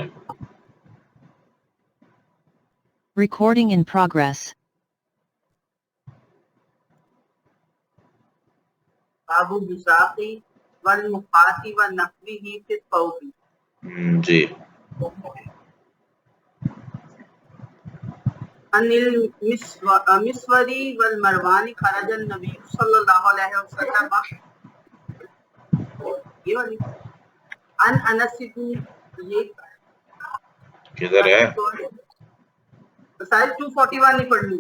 کریں. Recording in progress. باب البزاقی والمخاطی ونحوہ فی الثوب. جی عن المسوری والمروانی خرج النبی صلی اللہ علیہ وسلم. یہ والی عن انس بن، یہ کدھر ہے؟ سائل 241 نہیں پڑھنی.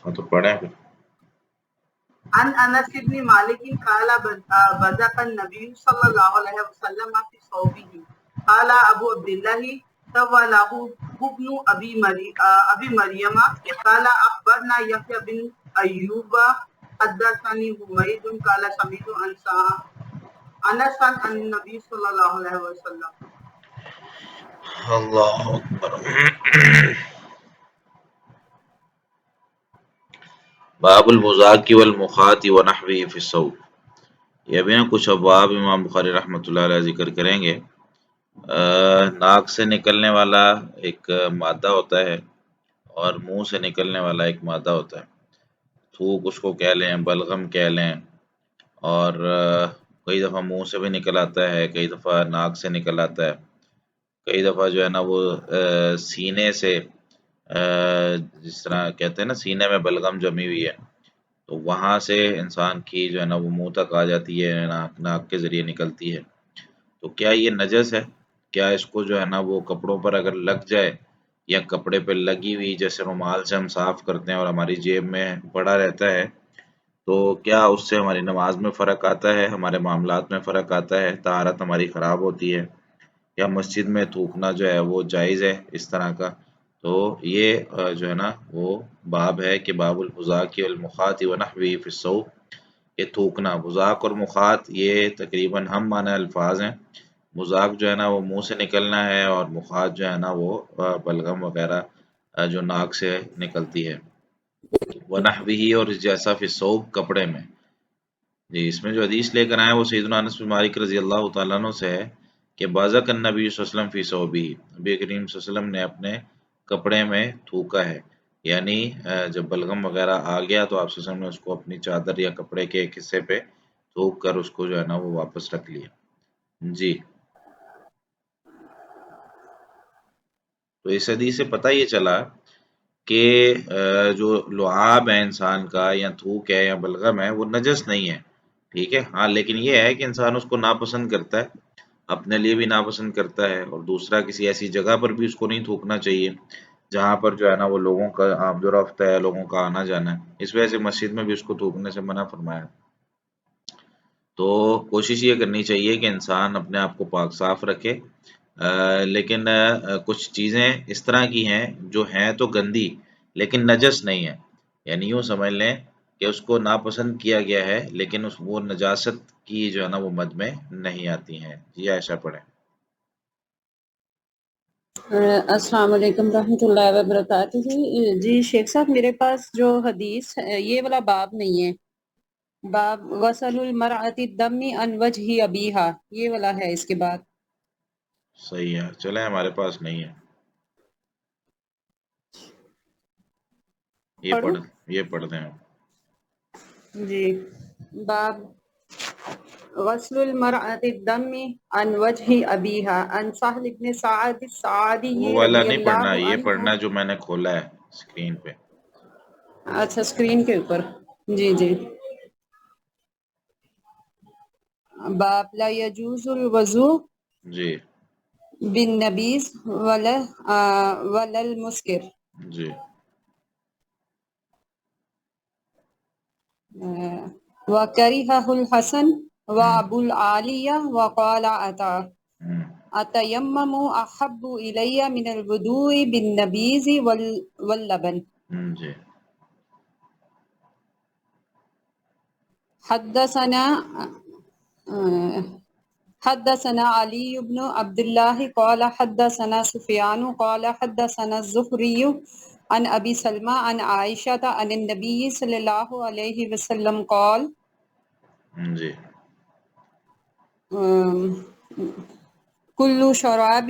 ہاں تو پڑھیں پھر. عن انس بن مالک قال بزق النبی صلی اللہ علیہ وسلم فی ثوبه قال ابو عبداللہ طوله ابن ابی مریم قال اخبرنا یحیی بن ایوب حدثني حمید قال سمعت انس عن النبی صلی اللہ علیہ وسلم. اللہ اکبر. باب البزاق والمخاط ونحوه فی الصوب. یہ بھی نا کچھ ابواب امام بخاری رحمۃ اللہ علیہ ذکر کریں گے. ناک سے نکلنے والا ایک مادہ ہوتا ہے اور منہ سے نکلنے والا ایک مادہ ہوتا ہے. تھوک اس کو کہہ لیں، بلغم کہہ لیں، اور کئی دفعہ منہ سے بھی نکل آتا ہے، کئی دفعہ ناک سے نکل آتا ہے، کئی دفعہ جو ہے نا وہ سینے سے، جس طرح کہتے ہیں نا سینے میں بلغم جمی ہوئی ہے تو وہاں سے انسان کی جو ہے نا وہ منہ تک آ جاتی ہے، ناک کے ذریعے نکلتی ہے. تو کیا یہ نجس ہے؟ کیا اس کو جو ہے نا وہ کپڑوں پر اگر لگ جائے یا کپڑے پہ لگی ہوئی جیسے رومال سے ہم صاف کرتے ہیں اور ہماری جیب میں پڑا رہتا ہے تو کیا اس سے ہماری نماز میں فرق آتا ہے، ہمارے معاملات میں فرق آتا ہے، طہارت ہماری خراب ہوتی ہے، یا مسجد میں تھوکنا جو ہے وہ جائز ہے اس طرح کا؟ تو یہ جو ہے نا وہ باب ہے کہ باب البزاق والمخاط ونحوہ فی الصوب. یہ تھوکنا، بزاق اور مخاط یہ تقریباً ہم معنی الفاظ ہیں. بزاق جو ہے نا وہ منہ سے نکلنا ہے اور مخاط جو ہے نا وہ بلغم وغیرہ جو ناک سے نکلتی ہے. ونحوہ اور جیسا فی الصوب کپڑے میں. جی اس میں جو حدیث لے کر آئے وہ سیدنا انس بن مالک رضی اللہ تعالیٰ عنہ سے ہے کہ بازق النبی صلی اللہ علیہ وسلم فی ثوبہ، نبی کریم صلی اللہ علیہ وسلم نے اپنے کپڑے میں تھوکا ہے. یعنی جب بلغم وغیرہ آ گیا تو آپ صلی اللہ علیہ وسلم نے اس کو اپنی چادر یا کپڑے کے ایک حصے پہ تھوک کر اس کو جو ہے نا وہ واپس رکھ لیا. جی تو اس حدیث سے پتہ یہ چلا کہ جو لعاب ہے انسان کا یا تھوک ہے یا بلغم ہے وہ نجس نہیں ہے. ٹھیک ہے، ہاں لیکن یہ ہے کہ انسان اس کو ناپسند کرتا ہے، اپنے لیے بھی ناپسند کرتا ہے، اور دوسرا کسی ایسی جگہ پر بھی اس کو نہیں تھوکنا چاہیے جہاں پر جو ہے نا وہ لوگوں کا آمد و رفت ہے، لوگوں کا آنا جانا ہے. اس وجہ سے مسجد میں بھی اس کو تھوکنے سے منع فرمایا. تو کوشش یہ کرنی چاہیے کہ انسان اپنے آپ کو پاک صاف رکھے، لیکن کچھ چیزیں اس طرح کی ہیں جو ہیں تو گندی لیکن نجس نہیں ہے. یعنی یوں سمجھ لیں کہ اس کو ناپسند کیا گیا ہے لیکن وہ نجاست کی جو ہے نا وہ مد میں نہیں آتی ہیں. جی عائشہ پڑھیں. السلام علیکم رحمۃ اللہ وبرکاتہ. جی شیخ صاحب میرے پاس جو حدیث ہے یہ والا باب نہیں ہے. باب غسل المرأة الدم عن وجه ابیہا یہ والا ہے اس کے بعد. صحیح ہے، چلیں ہمارے پاس نہیں ہے. یہ پڑھ دیں آپ. جی باب غسل المرأة الدم عن وجه ابیہا عن سہل بن سعد الساعدی وہ والا رضی نہیں پڑھنا، اللہ یہ عنہ. پڑھنا جو میں نے کھولا ہے اسکرین پہ. اچھا اسکرین کے اوپر. جی جی. باب لا يجوز الوضوء جی بالنبیذ ولا المسکر. جی وکرہہ الحسن وابو العالیہ وقال عطا اتیمم احب الی من الوضوء بالنبیذ واللبن. جی حدثنا علی بن عبد اللہ قال حدثنا سفیان قال حدثنا الزہری عن ابی سلمہ عن عائشہ عن النبی صلی اللہ علیہ وسلم قال جی کل شراب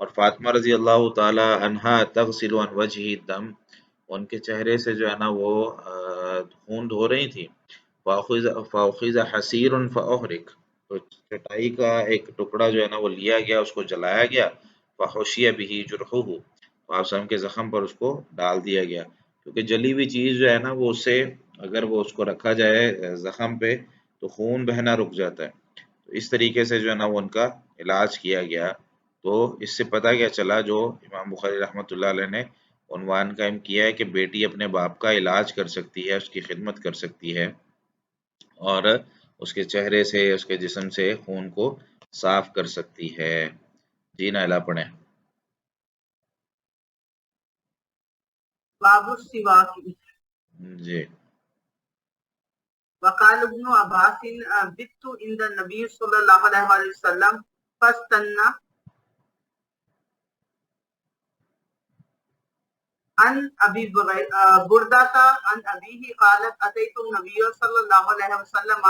اور فاطمہ رضی اللہ تعالی عنہا تغسل عن وجہ الدم، ان کے چہرے سے جو ہے نا وہ خون دھو رہی تھی. فاخذ حسیر فاحرق، تو چٹائی کا ایک ٹکڑا جو ہے نا وہ لیا گیا، اس کو جلایا گیا. فحشی به جرحہ، آپ وسلم کے زخم پر اس کو ڈال دیا گیا، کیونکہ جلی ہوئی چیز جو ہے نا وہ اس سے اگر وہ اس کو رکھا جائے زخم پہ تو خون بہنا رک جاتا ہے. تو اس طریقے سے جو ہے نا وہ ان کا علاج کیا گیا. تو اس سے پتہ کیا چلا، جو امام بخاری رحمۃ اللہ علیہ نے عنوان قائم کیا ہے کہ بیٹی اپنے باپ کا علاج کر سکتی ہے، اس کی خدمت کر سکتی ہے، اور اس کے چہرے سے، اس کے جسم سے خون کو صاف کر سکتی ہے. جی نائلہ پڑھیں. باب السواک. جی. وقال ابن عباس بت عند النبي صلى الله عليه وسلم فاستنى عن ابي بردة عن ابيه قالت اتيت النبي صلى الله عليه وسلم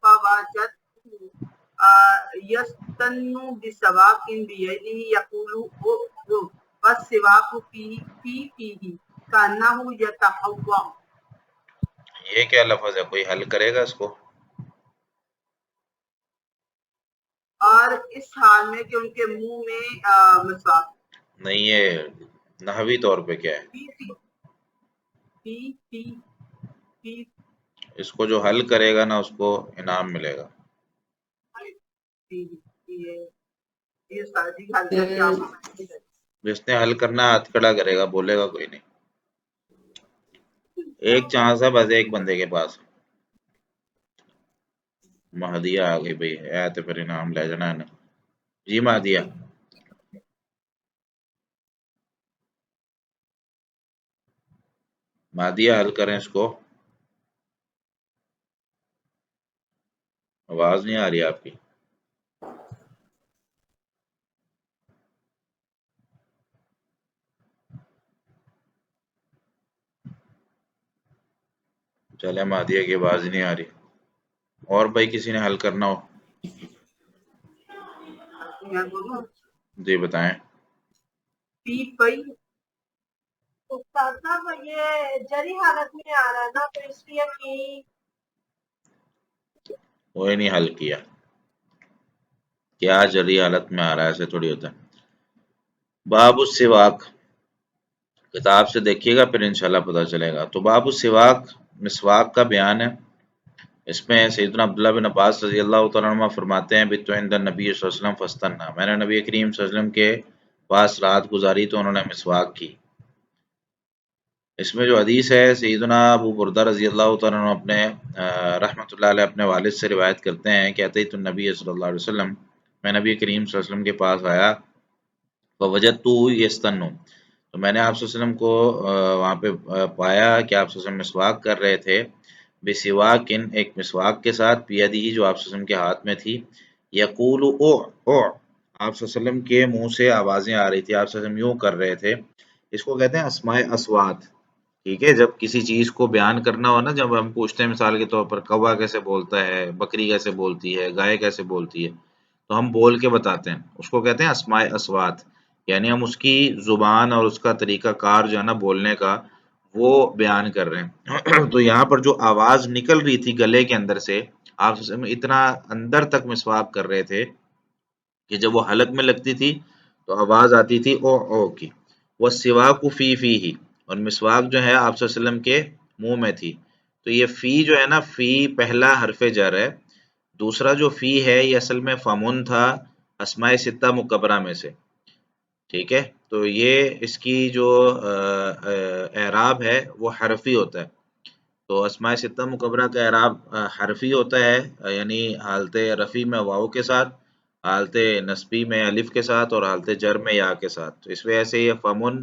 فوجدته يستن بسواك بيده يقول والسواك فيه كأنه يتحوى. یہ کیا لفظ ہے؟ کوئی حل کرے گا اس کو؟ اور اس حال میں کہ ان کے منہ میں مسواک نہیں، یہ نحوی طور پہ کیا ہے؟ پی پی پی اس کو جو حل کرے گا نا اس کو انعام ملے گا. یہ ساری حل کر کے آپ جس نے حل کرنا ہاتھ کھڑا کرے گا، بولے گا کوئی نہیں. ایک چانس ہے بس ایک بندے کے پاس. مہدیہ آ گئی بھائی، ہے تو پھر انعام لے جانا ہے نا. جی مہدیہ، مہدیہ حل کریں اس کو. آواز نہیں آ رہی آپ کی. چلے مہدیہ کی آواز نہیں آ رہی. اور بھائی کسی نے حل کرنا ہو میں بولوں جی بتائیں. پی پئی استاد صاحب یہ جری حالت میں آ رہا ہے نا، تو اس لیے پی وہی نہیں حل کیا. کیا جری حالت میں آ رہا ہے؟ ایسے تھوڑی ہوتا ہے. باب السواک، کتاب سے دیکھیے گا پھر انشاءاللہ پتہ چلے گا. تو باب السواک، مسواک کا بیان ہے. اس میں سیدنا عبداللہ بن عباس رضی اللہ تعالیٰ عنہ فرماتے ہیں بت عند النبی صلی اللہ علیہ وسلم فاستنى، میں نے نبی کریم صلی اللہ علیہ وسلم کے پاس رات گزاری تو انہوں نے مسواک کی. اس میں جو حدیث ہے سیدنا ابو بردہ رضی اللہ تعالیٰ عنہ اپنے رحمۃ اللہ علیہ اپنے والد سے روایت کرتے ہیں کہ اتیت النبی صلی اللہ علیہ وسلم، میں نبی کریم صلی اللہ علیہ وسلم کے پاس آیا. فوجدتہ یستن، تو میں نے آپ صلی اللہ علیہ وسلم کو وہاں پہ پایا کہ آپ صلی اللہ علیہ وسلم مسواک کر رہے تھے. بسواکن، ایک مسواک کے ساتھ، بیدی جو آپ صلی اللہ علیہ وسلم کے ہاتھ میں تھی. یقول او او، آپ صلی اللہ علیہ وسلم کے منہ سے آوازیں آ رہی تھی، آپ صلی اللہ علیہ وسلم یوں کر رہے تھے. اس کو کہتے ہیں اسماء اصوات. ٹھیک ہے، جب کسی چیز کو بیان کرنا ہو نا، جب ہم پوچھتے ہیں مثال کے طور پر کوا کیسے بولتا ہے، بکری کیسے بولتی ہے، گائے کیسے بولتی ہے، تو ہم بول کے بتاتے ہیں. اس کو کہتے ہیں اسماء اصوات، یعنی ہم اس کی زبان اور اس کا طریقہ کار جو ہے نا بولنے کا وہ بیان کر رہے ہیں. تو یہاں پر جو آواز نکل رہی تھی گلے کے اندر سے، آپ اتنا اندر تک مسواک کر رہے تھے کہ جب وہ حلق میں لگتی تھی تو آواز آتی تھی او او کی. وہ سواک فی فی ہی، اور مسواک جو ہے آپ صلی اللہ علیہ وسلم کے منہ میں تھی. تو یہ فی جو ہے نا، فی پہلا حرف جر ہے. دوسرا جو فی ہے یہ اصل میں فمن تھا اسماء ستہ مکبرہ میں سے. ٹھیک ہے، تو یہ اس کی جو اعراب ہے وہ حرفی ہوتا ہے. تو اسماء ستہ مکبرہ کا اعراب حرفی ہوتا ہے، یعنی حالت رفع میں واو کے ساتھ، حالت نصبی میں الف کے ساتھ، اور حالت جر میں یا کے ساتھ. تو اس وجہ سے یہ فمن،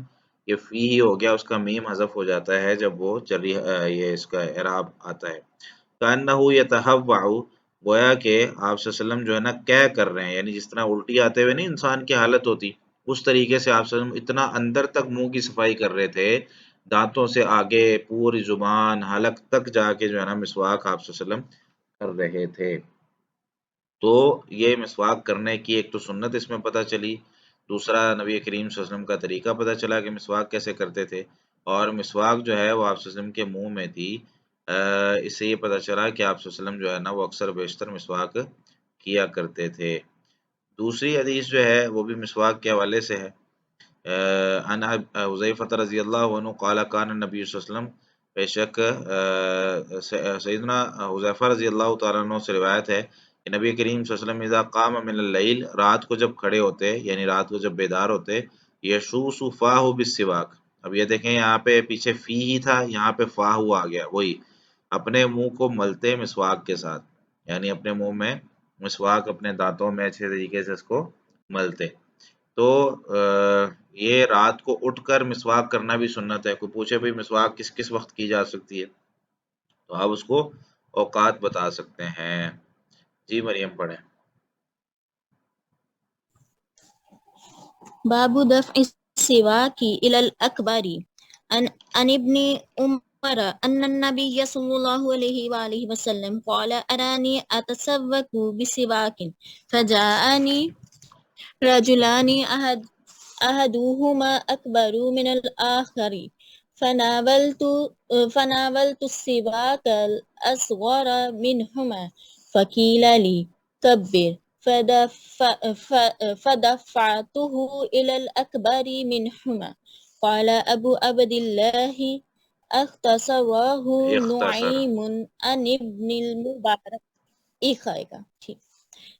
یہ فی ہی ہو گیا، اس کا میم حذف ہو جاتا ہے جب وہ جری یہ اس کا اعراب آتا ہے. کأنہ یتہوع، گویا کہ آپ صلی اللہ علیہ وسلم جو ہے نا کہہ کر رہے ہیں، یعنی جس طرح الٹی آتے ہوئے نہیں انسان کی حالت ہوتی، اس طریقے سے آپ صلی اللہ علیہ وسلم اتنا اندر تک منہ کی صفائی کر رہے تھے، دانتوں سے آگے پوری زبان حلق تک جا کے جو ہے نا مسواک آپ صلی اللہ علیہ وسلم کر رہے تھے. تو یہ مسواک کرنے کی ایک تو سنت اس میں پتہ چلی. دوسرا نبی کریم صلی اللہ علیہ وسلم کا طریقہ پتہ چلا کہ مسواک کیسے کرتے تھے، اور مسواک جو ہے وہ آپ صلی اللہ علیہ وسلم کے منہ میں تھی۔ اس سے یہ پتہ چلا کہ آپ صلی اللہ علیہ وسلم جو ہے نا وہ اکثر بیشتر مسواک کیا کرتے تھے۔ دوسری حدیث جو ہے وہ بھی مسواک کے حوالے سے ہے۔ عن حذیفہ رضی اللہ عنہ قال کان النبی صلی اللہ علیہ وسلم، بے شک سیدنا حذیفہ رضی اللہ تعالیٰ عنہ سے روایت ہے کہ نبی کریم صلی اللہ علیہ وسلم اذا قام من اللیل، رات کو جب کھڑے ہوتے یعنی رات کو جب بیدار ہوتے، یشوس فاہ بالسواک۔ اب یہ دیکھیں یہاں پہ پیچھے فی ہی تھا، یہاں پہ فاہ آ گیا، وہی اپنے منہ کو ملتے مسواک کے ساتھ، یعنی اپنے منہ میں مسواک اپنے دانتوں میں اچھے طریقے سے اس کو ملتے۔ تو یہ رات کو اٹھ کر مسواک کرنا بھی سنت ہے۔ کوئی پوچھے بھئی مسواک کس کس وقت کی جا سکتی ہے، تو آپ اس کو اوقات بتا سکتے ہیں۔ جی مریم پڑھیں۔ باب دفع السواك إلى الأكبر عن ابن عمر أن النبي صلى الله عليه وآله وسلم قال أراني أتسوق بسواك فجاءني رجلان أحدهما أكبر من الآخر فناولت السواك الأصغر منهما فقيل لي كبر فدفعته إلى الأكبر منهما. قال أبو عبد الله اختصره نعيم عن ابن المبارك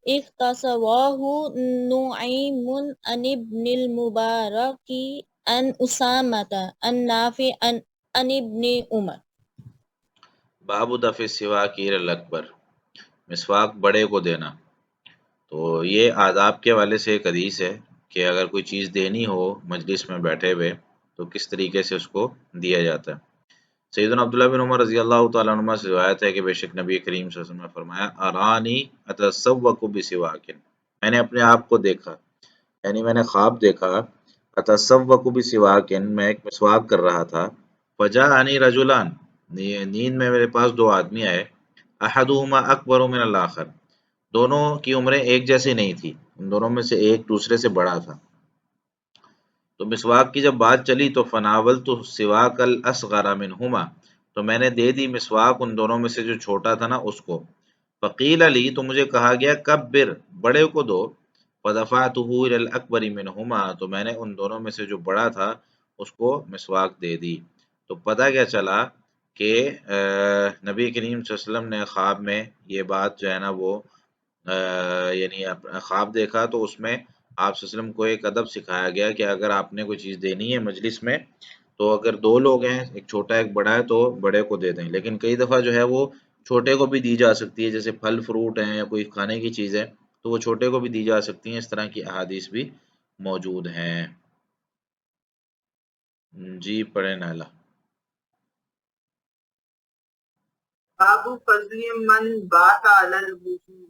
اختصره نعيم عن ابن المبارك عن أسامة عن نافع عن ابن عمر. باب دفع السواک الی الاکبر، مسواک بڑے کو دینا۔ تو یہ آداب کے حوالے سے ایک حدیث ہے کہ اگر کوئی چیز دینی ہو مجلس میں بیٹھے ہوئے تو کس طریقے سے اس کو دیا جاتا ہے۔ سیدنا عبداللہ بن عمر رضی اللہ تعالیٰ عنہ سے روایت ہے کہ بے شک نبی کریم صلی اللہ علیہ وسلم نے فرمایا ارانی اتسوق بسواک، میں نے اپنے آپ کو دیکھا، یعنی میں نے خواب دیکھا، اتسوق بسواک، میں ایک مسواک کر رہا تھا، فجاءنی رجلان، نیند میں میرے پاس دو آدمی آئے، احدہما اکبر من الاخر، دونوں کی عمریں ایک جیسی نہیں تھی، ان دونوں میں سے ایک دوسرے سے بڑا تھا۔ تو مسواک کی جب بات چلی تو فناولت السواک الاصغر منہما، تو میں نے دے دی مسواک ان دونوں میں سے جو چھوٹا تھا نا اس کو، فقیل لی، تو مجھے کہا گیا کبر، بڑے کو دو، فدفعتہ الی الاکبر منہما، تو میں نے ان دونوں میں سے جو بڑا تھا اس کو مسواک دے دی۔ تو پتہ کیا چلا کہ نبی کریم صلی اللہ علیہ وسلم نے خواب میں یہ بات جو ہے نا وہ یعنی خواب دیکھا، تو اس میں آپ صلی اللہ علیہ وسلم کو ایک ادب سکھایا گیا کہ اگر آپ نے کوئی چیز دینی ہے مجلس میں تو اگر دو لوگ ہیں، ایک چھوٹا ایک بڑا ہے، تو بڑے کو دے دیں، لیکن کئی دفعہ جو ہے وہ چھوٹے کو بھی دی جا سکتی ہے، جیسے پھل فروٹ ہیں یا کوئی کھانے کی چیز ہے تو وہ چھوٹے کو بھی دی جا سکتی ہیں، اس طرح کی احادیث بھی موجود ہیں۔ جی پڑھیں نالا۔ باب فضل من بات علی الوضوء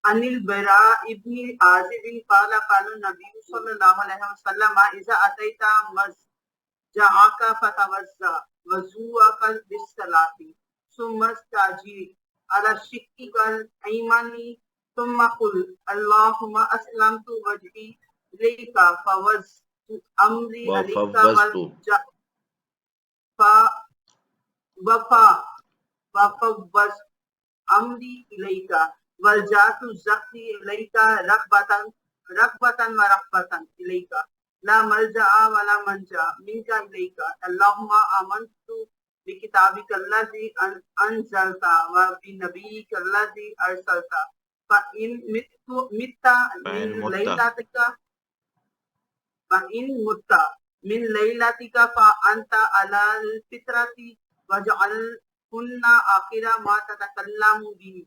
عن البراء ابن عازب قال قال النبي صلى الله عليه وسلم اذا اتيت مرجعك فتوضا وضوءك للصلاة ثم استجير على شقك الايمن ثم قل اللهم اسلمت وجهي اليك فوضت امري عليك وفوضت امري اليك والجات الزخي اليك رغبة ورهبة اليك لا ملجأ ولا منجا منك اليك اللهم آمنت بكتابك الذي انزلت وبنبيك الذي ارسلت فإن مت من ليلتك فأنت على الفطرة واجعلهن آخر ما تتكلم به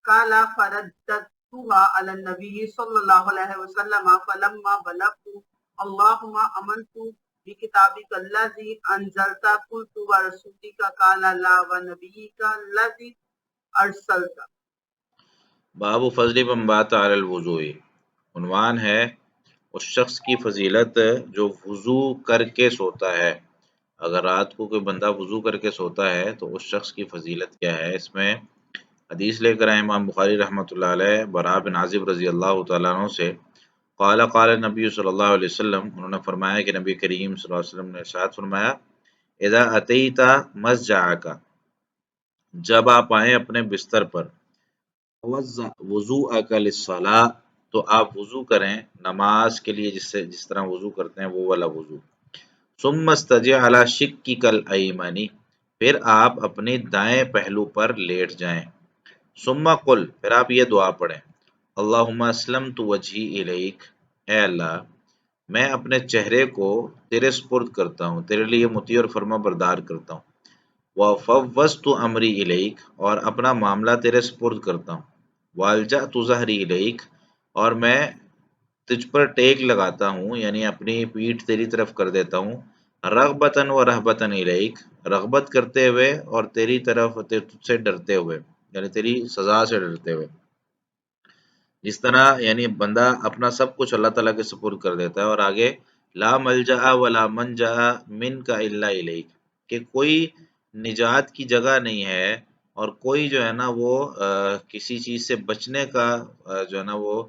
قال فرددتها على النبي صلى الله عليه وسلم فلما بلغت اللهم آمنت بكتابك الذي أنزلت قلت ورسولك قال لا ونبيك الذي أرسلت۔ باب فضل من بات علی الوضوء، عنوان ہے اس شخص کی فضیلت جو وضو کر کے سوتا ہے۔ اگر رات کو کوئی بندہ وضو کر کے سوتا ہے تو اس شخص کی فضیلت کیا ہے۔ اس میں حدیث لے کر آئے امام بخاری رحمۃ اللہ علیہ برا بن عازب رضی اللہ تعالیٰ عنہ سے، قال قال نبی صلی اللہ علیہ وسلم، انہوں نے فرمایا کہ نبی کریم صلی اللہ علیہ وسلم نے ارشاد فرمایا، اذا اتیت مسجعک، جب آپ آئیں اپنے بستر پر، وضوءک للصلاۃ، تو آپ وضو کریں نماز کے لیے جس طرح وضو کرتے ہیں وہ والا وضو، ثم استجع علی شقک الایمن، پھر آپ اپنے دائیں پہلو پر لیٹ جائیں، ثم قل، پھر آپ یہ دعا پڑھیں، اللہم اسلمت وجہی الیک، اے اللہ میں اپنے چہرے کو تیرے سپرد کرتا ہوں، تیرے لیے مطیع اور فرما بردار کرتا ہوں، وفوضت امری الیک، اور اپنا معاملہ تیرے سپرد کرتا ہوں، والجأت ظہری الیک، اور میں تجھ پر ٹیک لگاتا ہوں، یعنی اپنی پیٹھ تیری طرف کر دیتا ہوں، رغبتاً و رہبتاً الیک، رغبت کرتے ہوئے اور تیری طرف تجھ سے ڈرتے ہوئے، یعنی تیری سزا سے ڈرتے ہوئے، جس طرح یعنی بندہ اپنا سب کچھ اللہ تعالیٰ کے سپرد کر دیتا ہے، اور آگے لا ملجا ولا منجا من کا الا الیک، کہ کوئی نجات کی جگہ نہیں ہے اور کوئی جو ہے نا وہ کسی چیز سے بچنے کا جو ہے نا وہ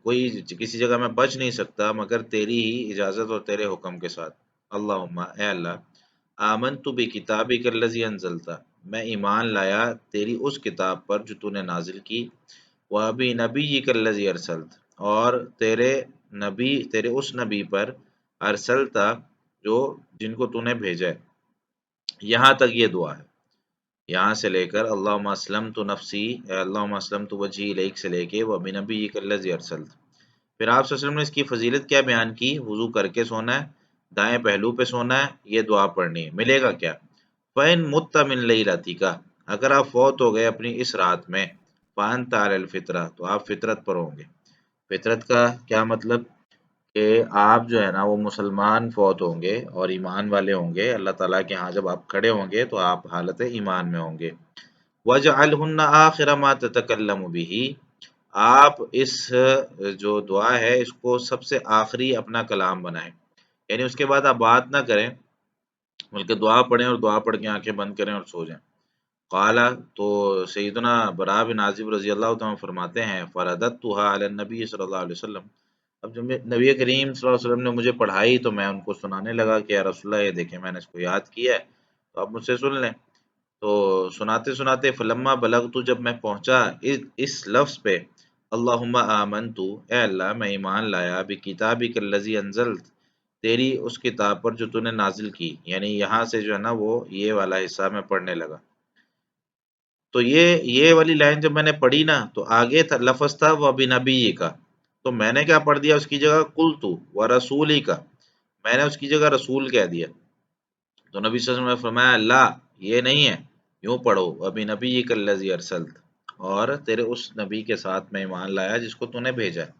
کوئی کسی جگہ میں بچ نہیں سکتا مگر تیری ہی اجازت اور تیرے حکم کے ساتھ، اللہم اے اللہ، آمنت بکتابک الذی انزلتا، میں ایمان لایا تیری اس کتاب پر جو تو نے نازل کی، وَبِنَبِيِّكَ الَّذِي أَرْسَلْتَ، اور تیرے اس نبی پر، ارسلتا جن کو تو نے بھیجا ہے، یہاں تک یہ دعا ہے، یہاں سے لے کر اللہم اسلمت نفسی، اللہم اسلمت وجہی الیک سے لے کے وَبِنَبِيِّكَ الَّذِي أَرْسَلْتَ، پھر آپ صلی اللہ علیہ وسلم نے اس کی فضیلت کیا بیان کی، وضو کر کے سونا ہے، دائیں پہلو پہ سونا ہے، یہ دعا پڑھنی ہے، ملے گا کیا، فَإِن مُتَّ مِن لَيْلَتِكَ، اگر آپ فوت ہو گئے اپنی اس رات میں، فَأَنْتَ عَلَى الْفِطْرَةِ، تو آپ فطرت پر ہوں گے، فطرت کا کیا مطلب کہ آپ جو ہے نا وہ مسلمان فوت ہوں گے اور ایمان والے ہوں گے، اللہ تعالیٰ کے ہاں جب آپ کھڑے ہوں گے تو آپ حالت ایمان میں ہوں گے، وَاجْعَلْهُنَّ آخِرَ مَا تَتَكَلَّمُ بِهِ، آپ اس جو دعا ہے اس کو سب سے آخری اپنا کلام بنائیں، یعنی اس کے بعد آپ بات نہ کریں بلکہ دعا پڑھیں اور دعا پڑھ کے آنکھیں بند کریں اور سو جائیں، قال، تو سیدنا برا بن عازب رضی اللہ تعالیٰ عنہ فرماتے ہیں، فرددتها علی النبی صلی اللہ علیہ وسلم، اب جب نبی کریم صلی اللہ علیہ وسلم نے مجھے پڑھائی تو میں ان کو سنانے لگا کہ یا رسول اللہ یہ دیکھیں میں نے اس کو یاد کیا ہے تو آپ مجھ سے سن لیں، تو سناتے سناتے فلما بلغت، جب میں پہنچا اس لفظ پہ، اللہم آمنت، اے اللہ میں ایمان لایا بکتابک الذی انزلت، تیری اس کتاب پر جو تو نے نازل کی، یعنی یہاں سے جو ہے نا وہ یہ والا حصہ میں پڑھنے لگا، تو یہ والی لائن جب میں نے پڑھی نا تو آگے تھا لفظ تھا وَبِنَبِيِّ کا، تو میں نے کیا پڑھ دیا اس کی جگہ قُلْتُ وَرَسُولِكَ، میں نے اس کی جگہ رسول کہہ دیا، تو نبی صلی اللہ علیہ وسلم نے فرمایا لا، یہ نہیں ہے، یوں پڑھو وَبِنَبِيِّكَ الَّذِي أَرْسَلْتَ، اور تیرے اس نبی کے ساتھ میں ایمان لایا جس کو تو نے بھیجا ہے۔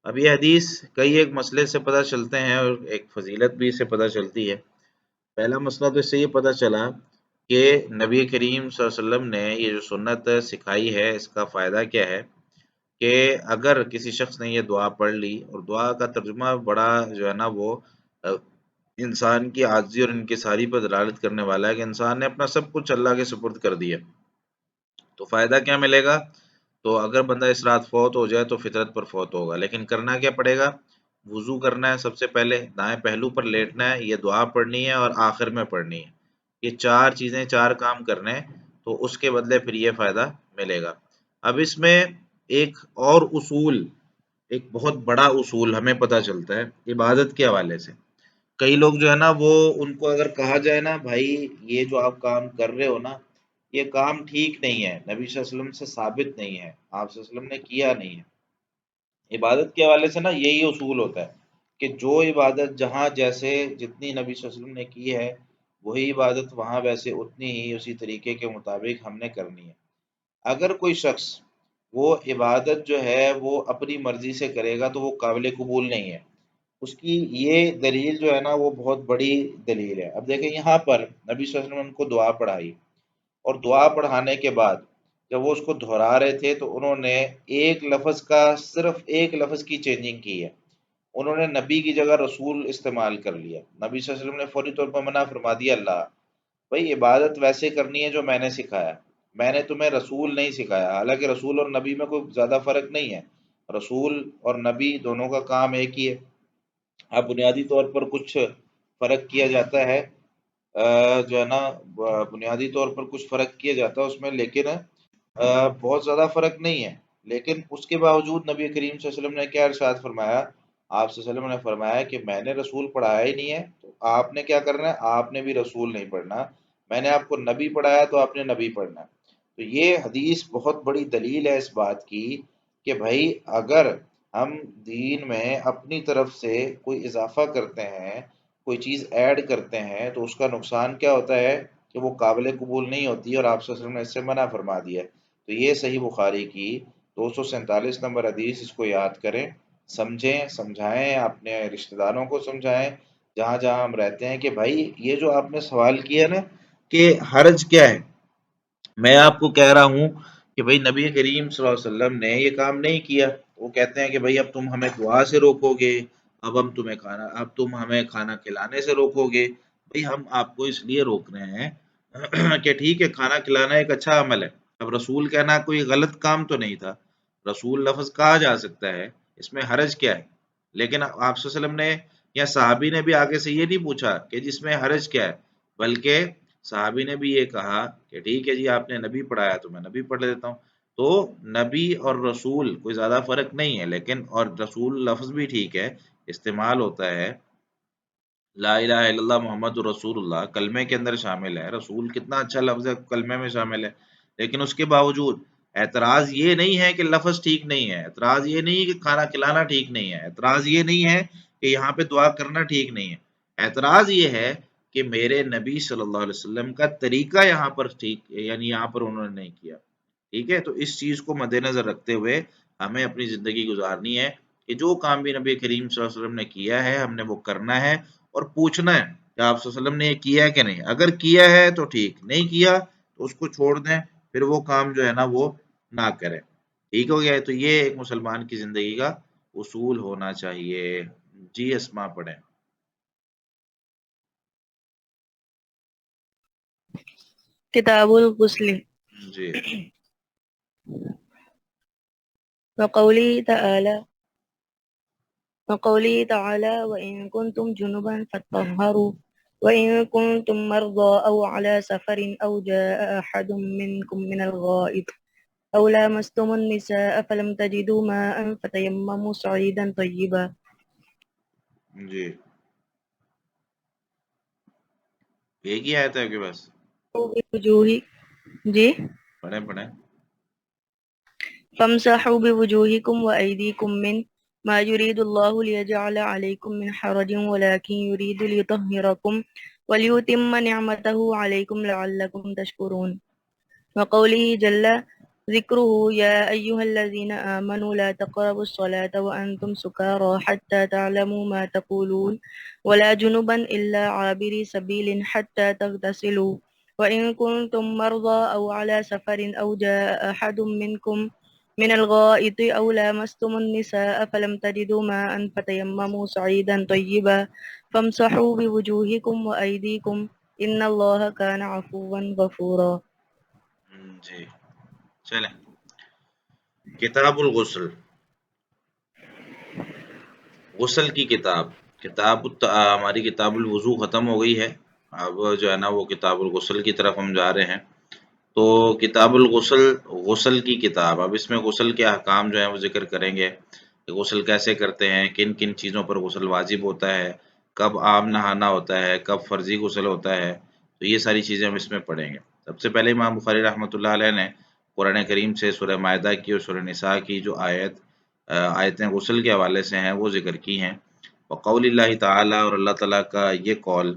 اب یہ حدیث کئی ایک مسئلے سے پتہ چلتے ہیں اور ایک فضیلت بھی اس سے پتہ چلتی ہے۔ پہلا مسئلہ تو اس سے یہ پتہ چلا کہ نبی کریم صلی اللہ علیہ وسلم نے یہ جو سنت سکھائی ہے اس کا فائدہ کیا ہے کہ اگر کسی شخص نے یہ دعا پڑھ لی، اور دعا کا ترجمہ بڑا جو ہے نا وہ انسان کی عاجزی اور انکساری پر دلالت کرنے والا ہے کہ انسان نے اپنا سب کچھ اللہ کے سپرد کر دیا، تو فائدہ کیا ملے گا، تو اگر بندہ اس رات فوت ہو جائے تو فطرت پر فوت ہوگا، لیکن کرنا کیا پڑے گا، وضو کرنا ہے سب سے پہلے، دائیں پہلو پر لیٹنا ہے، یہ دعا پڑھنی ہے اور آخر میں پڑھنی ہے، یہ چار چیزیں، چار کام کرنے ہیں، تو اس کے بدلے پھر یہ فائدہ ملے گا۔ اب اس میں ایک اور اصول، ایک بہت بڑا اصول ہمیں پتہ چلتا ہے عبادت کے حوالے سے، کئی لوگ جو ہے نا وہ ان کو اگر کہا جائے نا بھائی یہ جو آپ کام کر رہے ہو نا یہ کام ٹھیک نہیں ہے، نبی صلی اللہ علیہ وسلم سے ثابت نہیں ہے، آپ صلی اللہ علیہ وسلم نے کیا نہیں ہے، عبادت کے حوالے سے نا یہی اصول ہوتا ہے کہ جو عبادت جہاں جیسے جتنی نبی صلی اللہ علیہ وسلم نے کی ہے وہی عبادت وہاں ویسے اتنی ہی اسی طریقے کے مطابق ہم نے کرنی ہے۔ اگر کوئی شخص وہ عبادت جو ہے وہ اپنی مرضی سے کرے گا تو وہ قابل قبول نہیں ہے، اس کی یہ دلیل جو ہے نا وہ بہت بڑی دلیل ہے۔ اب دیکھیں یہاں پر نبی صلی اللہ علیہ وسلم نے ان کو دعا پڑھائی، اور دعا پڑھانے کے بعد جب وہ اس کو دہرا رہے تھے تو انہوں نے ایک لفظ کا، صرف ایک لفظ کی چینجنگ کی ہے، انہوں نے نبی کی جگہ رسول استعمال کر لیا، نبی صلی اللہ علیہ وسلم نے فوری طور پر منع فرما دیا، اللہ بھائی عبادت ویسے کرنی ہے جو میں نے سکھایا، میں نے تمہیں رسول نہیں سکھایا، حالانکہ رسول اور نبی میں کوئی زیادہ فرق نہیں ہے، رسول اور نبی دونوں کا کام ایک ہی ہے۔ اب بنیادی طور پر کچھ فرق کیا جاتا ہے، جو ہے نا بنیادی طور پر کچھ فرق کیا جاتا ہے اس میں، لیکن بہت زیادہ فرق نہیں ہے۔ لیکن اس کے باوجود نبی کریم صلی اللہ علیہ وسلم نے کیا ارشاد فرمایا؟ آپ صلی اللہ علیہ وسلم نے فرمایا کہ میں نے رسول پڑھایا ہی نہیں ہے تو آپ نے کیا کرنا ہے؟ آپ نے بھی رسول نہیں پڑھنا۔ میں نے آپ کو نبی پڑھایا تو آپ نے نبی پڑھنا ہے۔ تو یہ حدیث بہت بڑی دلیل ہے اس بات کی کہ بھائی اگر ہم دین میں اپنی طرف سے کوئی اضافہ کرتے ہیں، کوئی چیز ایڈ کرتے ہیں، تو اس کا نقصان کیا ہوتا ہے کہ وہ قابل قبول نہیں ہوتی، اور آپ صلی اللہ علیہ وسلم نے اس سے منع فرما دیا ہے۔ تو یہ صحیح بخاری کی 247 نمبر حدیث، اس کو یاد کریں، سمجھیں، سمجھائیں، اپنے رشتہ داروں کو سمجھائیں جہاں جہاں ہم رہتے ہیں کہ بھائی یہ جو آپ نے سوال کیا نا کہ حرج کیا ہے، میں آپ کو کہہ رہا ہوں کہ بھائی نبی کریم صلی اللہ علیہ وسلم نے یہ کام نہیں کیا۔ وہ کہتے ہیں کہ بھائی اب تم ہمیں دعا سے روکو گے، اب تم ہمیں کھانا کھلانے سے روکو گے۔ بھائی ہم آپ کو اس لیے روک رہے ہیں کہ ٹھیک ہے کھانا کھلانا ایک اچھا عمل ہے، اب رسول کہنا کوئی غلط کام تو نہیں تھا، رسول لفظ کہا جا سکتا ہے، اس میں حرج کیا ہے؟ لیکن آپ صلی اللہ علیہ وسلم نے یا صحابی نے بھی آگے سے یہ نہیں پوچھا کہ جس میں حرج کیا ہے، بلکہ صحابی نے بھی یہ کہا کہ ٹھیک ہے جی آپ نے نبی پڑھایا تو میں نبی پڑھ لیتا ہوں۔ تو نبی اور رسول کوئی زیادہ فرق نہیں ہے، لیکن اور رسول لفظ بھی ٹھیک ہے، استعمال ہوتا ہے، لا الہ الا اللہ محمد رسول اللہ کلمے کے اندر شامل ہے، رسول کتنا اچھا لفظ ہے، کلمے میں شامل ہے، لیکن اس کے باوجود اعتراض یہ نہیں ہے کہ لفظ ٹھیک نہیں ہے، اعتراض یہ نہیں ہے کہ کھانا کھلانا ٹھیک نہیں ہے، اعتراض یہ نہیں ہے کہ یہاں پہ دعا کرنا ٹھیک نہیں ہے، اعتراض یہ ہے کہ میرے نبی صلی اللہ علیہ وسلم کا طریقہ یہاں پر ٹھیک، یعنی یہاں پر انہوں نے نہیں کیا۔ ٹھیک ہے، تو اس چیز کو مد نظر رکھتے ہوئے ہمیں اپنی زندگی گزارنی ہے کہ جو کام بھی نبی کریم صلی اللہ علیہ وسلم نے کیا ہے ہم نے وہ کرنا ہے، اور پوچھنا ہے کہ آپ صلی اللہ علیہ وسلم نے یہ کیا ہے کہ نہیں، اگر کیا ہے تو ٹھیک، نہیں کیا تو اس کو چھوڑ دیں، پھر وہ کام جو ہے نا وہ نہ کریں۔ ٹھیک ہو گیا؟ تو یہ ایک مسلمان کی زندگی کا اصول ہونا چاہیے۔ جی اسما پڑھیں۔ کتاب الغسل جی وقوله تعالى وإن كنتم جنبا فاطهروا وإن كنتم مرضى أو على سفر أو جاء أحد منكم من الغائط أو لامستم النساء فلم تجدوا ماء فتيمموا صعيدا طيبا جی ایک ہی آیت ہے کہ بس بوجوه جی پڑھیں۔ فامسحوا بوجوهكم وأيديكم منه ما يريد الله ليجعل عليكم من حرج ولكن يريد ليطهركم وليتم نعمته عليكم لعلكم تشكرون وقوله جل ذكره يا أيها الذين آمنوا لا تقربوا الصلاة وأنتم سكارى حتى تعلموا ما تقولون ولا جنبا إلا عابري سبيل حتى تغتسلوا وإن كنتم مرضى أو على سفر أو جاء أحد منكم من الغائط أو لامستم النساء فلم تجدوا ماء فتيمموا صعيدا طيبا فامسحوا بوجوهكم وأيديكم إن الله كان عفوا غفورا جی چلیں، کتاب الغسل، غسل کی ہماری کتاب الوضو ختم ہو گئی ہے، اب جو ہے نا وہ کتاب الغسل کی طرف ہم جا رہے ہیں۔ تو کتاب الغسل، غسل کی کتاب، اب اس میں غسل کے احکام جو ہیں وہ ذکر کریں گے کہ غسل کیسے کرتے ہیں، کن کن چیزوں پر غسل واجب ہوتا ہے، کب عام نہانا ہوتا ہے، کب فرضی غسل ہوتا ہے، تو یہ ساری چیزیں ہم اس میں پڑھیں گے۔ سب سے پہلے امام بخاری رحمۃ اللہ علیہ نے قرآن کریم سے سورہ مائدہ کی اور سورہ نساء کی جو آیتیں غسل کے حوالے سے ہیں وہ ذکر کی ہیں۔ وقول اللہ تعالیٰ، اور اللہ تعالیٰ کا یہ قول،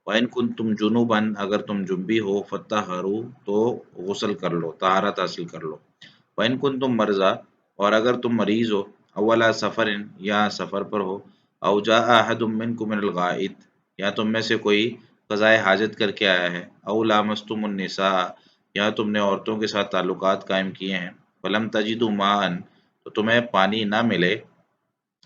وَإِن كُنتُمْ جُنُبًا، اگر تم جنبی ہو، فَطَّهَّرُوا، تو غسل کر لو، طہارت حاصل کر لو۔ وَإِن كُنتُمْ مَرْضَىٰ، اور اگر تم مریض ہو، أَوْ عَلَىٰ سَفَرٍ، یا سفر پر ہو، أَوْ جَاءَ أَحَدٌ مِّنكُم مِّنَ الْغَائِطِ، یا تم میں سے کوئی قضائے حاجت کر کے آیا ہے، أَوْ لَامَسْتُمُ النِّسَاءَ، یا تم نے عورتوں کے ساتھ تعلقات قائم کیے ہیں، فَلَمْ تَجِدُوا مَاءً، تو تمہیں پانی نہ ملے،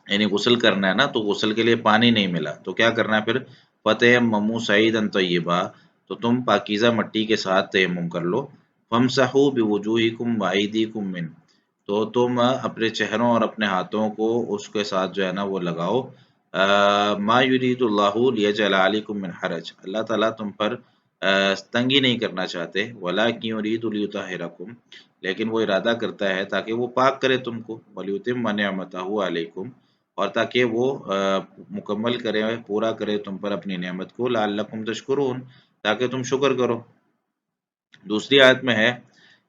یعنی غسل کرنا ہے نا تو غسل کے لیے پانی نہیں ملا، تو کیا کرنا ہے پھر؟ فَتَيَمَّمُوا صَعِيدًا طَيِّبًا، تو تم پاکیزہ مٹی کے ساتھ تیمم کر لو۔ فمسحوا بوجوہکم وایدیکم من، تو تم اپنے چہروں اور اپنے ہاتھوں کو اس کے ساتھ جو ہے نا وہ لگاؤ. ما یرید اللہ لیجعل علیکم من حرج، اللہ تعالیٰ تم پر تنگی نہیں کرنا چاہتے. ولیکن یرید لیطہرکم، لیکن وہ ارادہ کرتا ہے تاکہ وہ پاک کرے تم کو. ولیتم نعمتہ علیکم، اور تاکہ وہ مکمل کرے، پورا کرے تم پر اپنی نعمت کو. لعلکم تشکرون، تاکہ تم شکر کرو. دوسری آیت میں ہے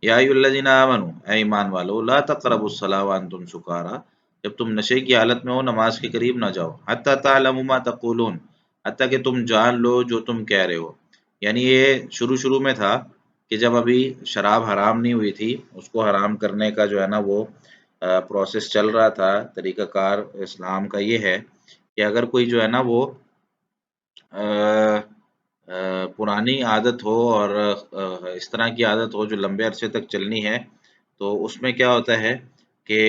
یا ایھا الذین آمنوا، اے ایمان والو، لا تقربوا الصلاۃ وانتم سکارا، جب تم نشے کی حالت میں ہو نماز کے قریب نہ جاؤ. حتی تعلموا ما تقولون، حتیٰ کہ تم جان لو جو تم کہہ رہے ہو. یعنی یہ شروع میں تھا کہ جب ابھی شراب حرام نہیں ہوئی تھی، اس کو حرام کرنے کا جو ہے نا وہ پروسیس چل رہا تھا. طریقہ کار اسلام کا یہ ہے کہ اگر کوئی جو ہے نا وہ پرانی عادت ہو اور اس طرح کی عادت ہو جو لمبے عرصے تک چلنی ہے، تو اس میں کیا ہوتا ہے کہ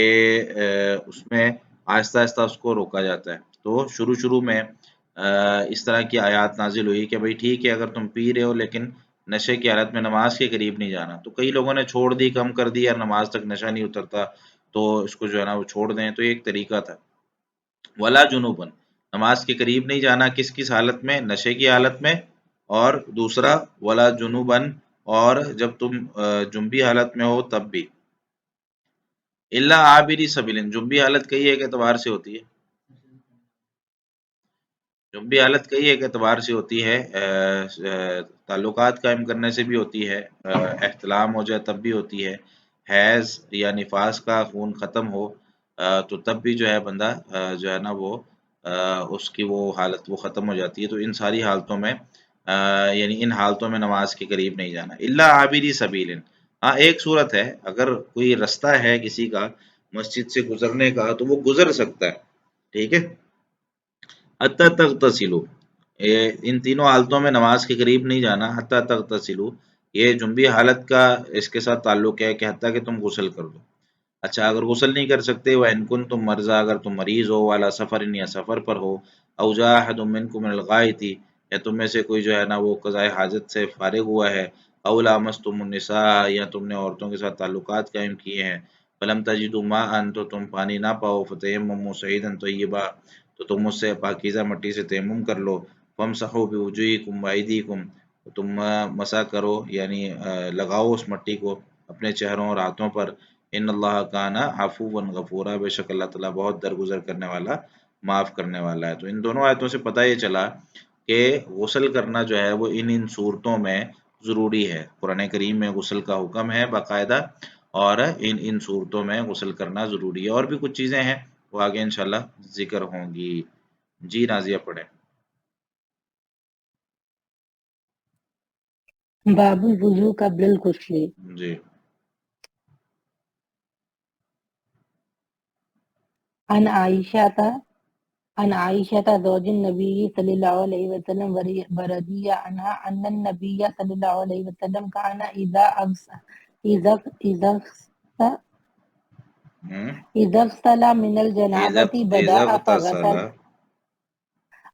اس میں آہستہ آہستہ اس کو روکا جاتا ہے. تو شروع میں اس طرح کی آیات نازل ہوئی کہ بھئی ٹھیک ہے اگر تم پی رہے ہو لیکن نشے کی حالت میں نماز کے قریب نہیں جانا. تو کئی لوگوں نے چھوڑ دی، کم کر دی، اور نماز تک نشہ نہیں اترتا تو اس کو جو ہے نا وہ چھوڑ دیں. تو یہ ایک طریقہ تھا. ولا جنوبن، نماز کے قریب نہیں جانا کس حالت میں؟ نشے کی حالت میں. اور دوسرا ولا جنوبن، اور جب تم جنبی حالت میں ہو تب بھی. الا عابری سبیل، جنبی حالت کئی ایک اعتبار سے ہوتی ہے، جنبی حالت کئی ایک اعتبار سے ہوتی ہے. تعلقات قائم کرنے سے بھی ہوتی ہے، احتلام ہو جائے تب بھی ہوتی ہے، حیض یا نفاس کا خون ختم ہو تو تب بھی جو ہے بندہ جو ہے نا وہ اس کی وہ حالت وہ ختم ہو جاتی ہے. تو ان ساری حالتوں میں یعنی ان حالتوں میں نماز کے قریب نہیں جانا. الا عابری سبیل، ہاں ایک صورت ہے، اگر کوئی رستہ ہے کسی کا مسجد سے گزرنے کا تو وہ گزر سکتا ہے، ٹھیک ہے. حتی تغتسلوا، ان تینوں حالتوں میں نماز کے قریب نہیں جانا. حتی تغتسلوا، یہ جنبی حالت کا اس کے ساتھ تعلق ہے کہ حتیٰ کہ تم غسل کر دو. اچھا اگر غسل نہیں کر سکتے، وَإِن كُنتُم مرضى، اگر تم مریض ہو، وَعَلَىٰ سَفَرٍ، یا سفر پر ہو، أَوْ جَاءَ أَحَدٌ مِّنكُم مِّنَ الْغَائِطِ، یا تم میں سے کوئی جو ہے نا وہ قضائے حاجت سے فارغ ہوا ہے، أَوْ لَامَسْتُمُ النِّسَاءَ، یا تم نے عورتوں کے ساتھ تعلقات قائم کیے ہیں، فَلَمْ تَجِدُوا مَاءً، تو تم پانی نہ پاؤ، فَتَيَمَّمُوا صَعِيدًا طَيِّبًا، تو تم اس سے پاکیزہ مٹی سے تیمم کر لو. فَامْسَحُوا بِوُجُوهِكُمْ وَأَيْدِيكُمْ، تو تم مسح کرو یعنی لگاؤ اس مٹی کو اپنے چہروں اور ہاتھوں پر. ان اللہ کان عفوا غفورا، بے شک اللہ تعالیٰ بہت درگزر کرنے والا، معاف کرنے والا ہے. تو ان دونوں آیتوں سے پتہ یہ چلا کہ غسل کرنا جو ہے وہ ان صورتوں میں ضروری ہے. قرآن کریم میں غسل کا حکم ہے باقاعدہ، اور ان صورتوں میں غسل کرنا ضروری ہے. اور بھی کچھ چیزیں ہیں وہ آگے انشاءاللہ ذکر ہوں گی. جی نازیہ پڑھیں. باب الوضو قبل الغسل. جی عن عائشة زوج النبي صلى الله عليه وسلم ورضي عنها أن النبي صلى الله عليه وسلم كان إذا اغتسل من الجنابة اذا بدأ اغتسل،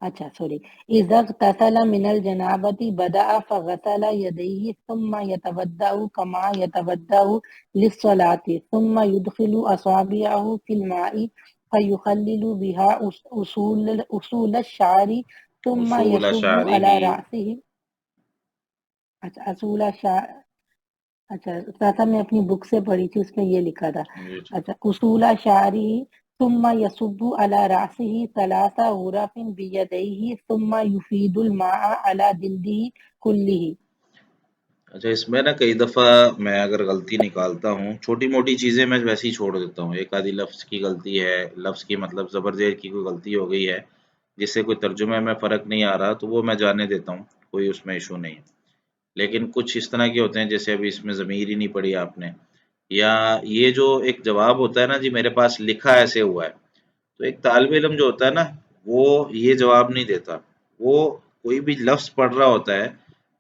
فغسل. إذا اغتسل من الجنابة بدأ فغسل يديه ثم يتوضأ كما يتوضأ للصلاة ثم يدخل أصابعه في الماء فيخلل بها أصول الشعر ثم اصول يصب شعره. على رأسه. أصول الشعر، اچھا میں اپنی بک سے پڑھی تھی، اس میں یہ لکھا تھا. اچھا اصول شعری ثم يصب على رأسه 3 غرف بيديه ثم يفيد الماء على جلده كله. اچھا اس میں نا کئی دفعہ میں اگر غلطی نکالتا ہوں، چھوٹی موٹی چیزیں میں ویسے ہی چھوڑ دیتا ہوں. ایک آدھی لفظ کی غلطی ہے، لفظ کی مطلب زبر زیر کی کوئی غلطی ہو گئی ہے جس سے کوئی ترجمے میں فرق نہیں آ رہا، تو وہ میں جانے دیتا ہوں، کوئی اس میں ایشو نہیں ہے. لیکن کچھ اس طرح کے ہوتے ہیں جیسے ابھی اس میں ضمیر ہی نہیں پڑھی آپ نے، یا یہ جو ایک جواب ہوتا ہے نا جی میرے پاس لکھا ایسے ہوا ہے، تو ایک طالب علم جو ہوتا ہے نا وہ یہ جواب نہیں دیتا. وہ کوئی بھی لفظ پڑھ رہا ہوتا ہے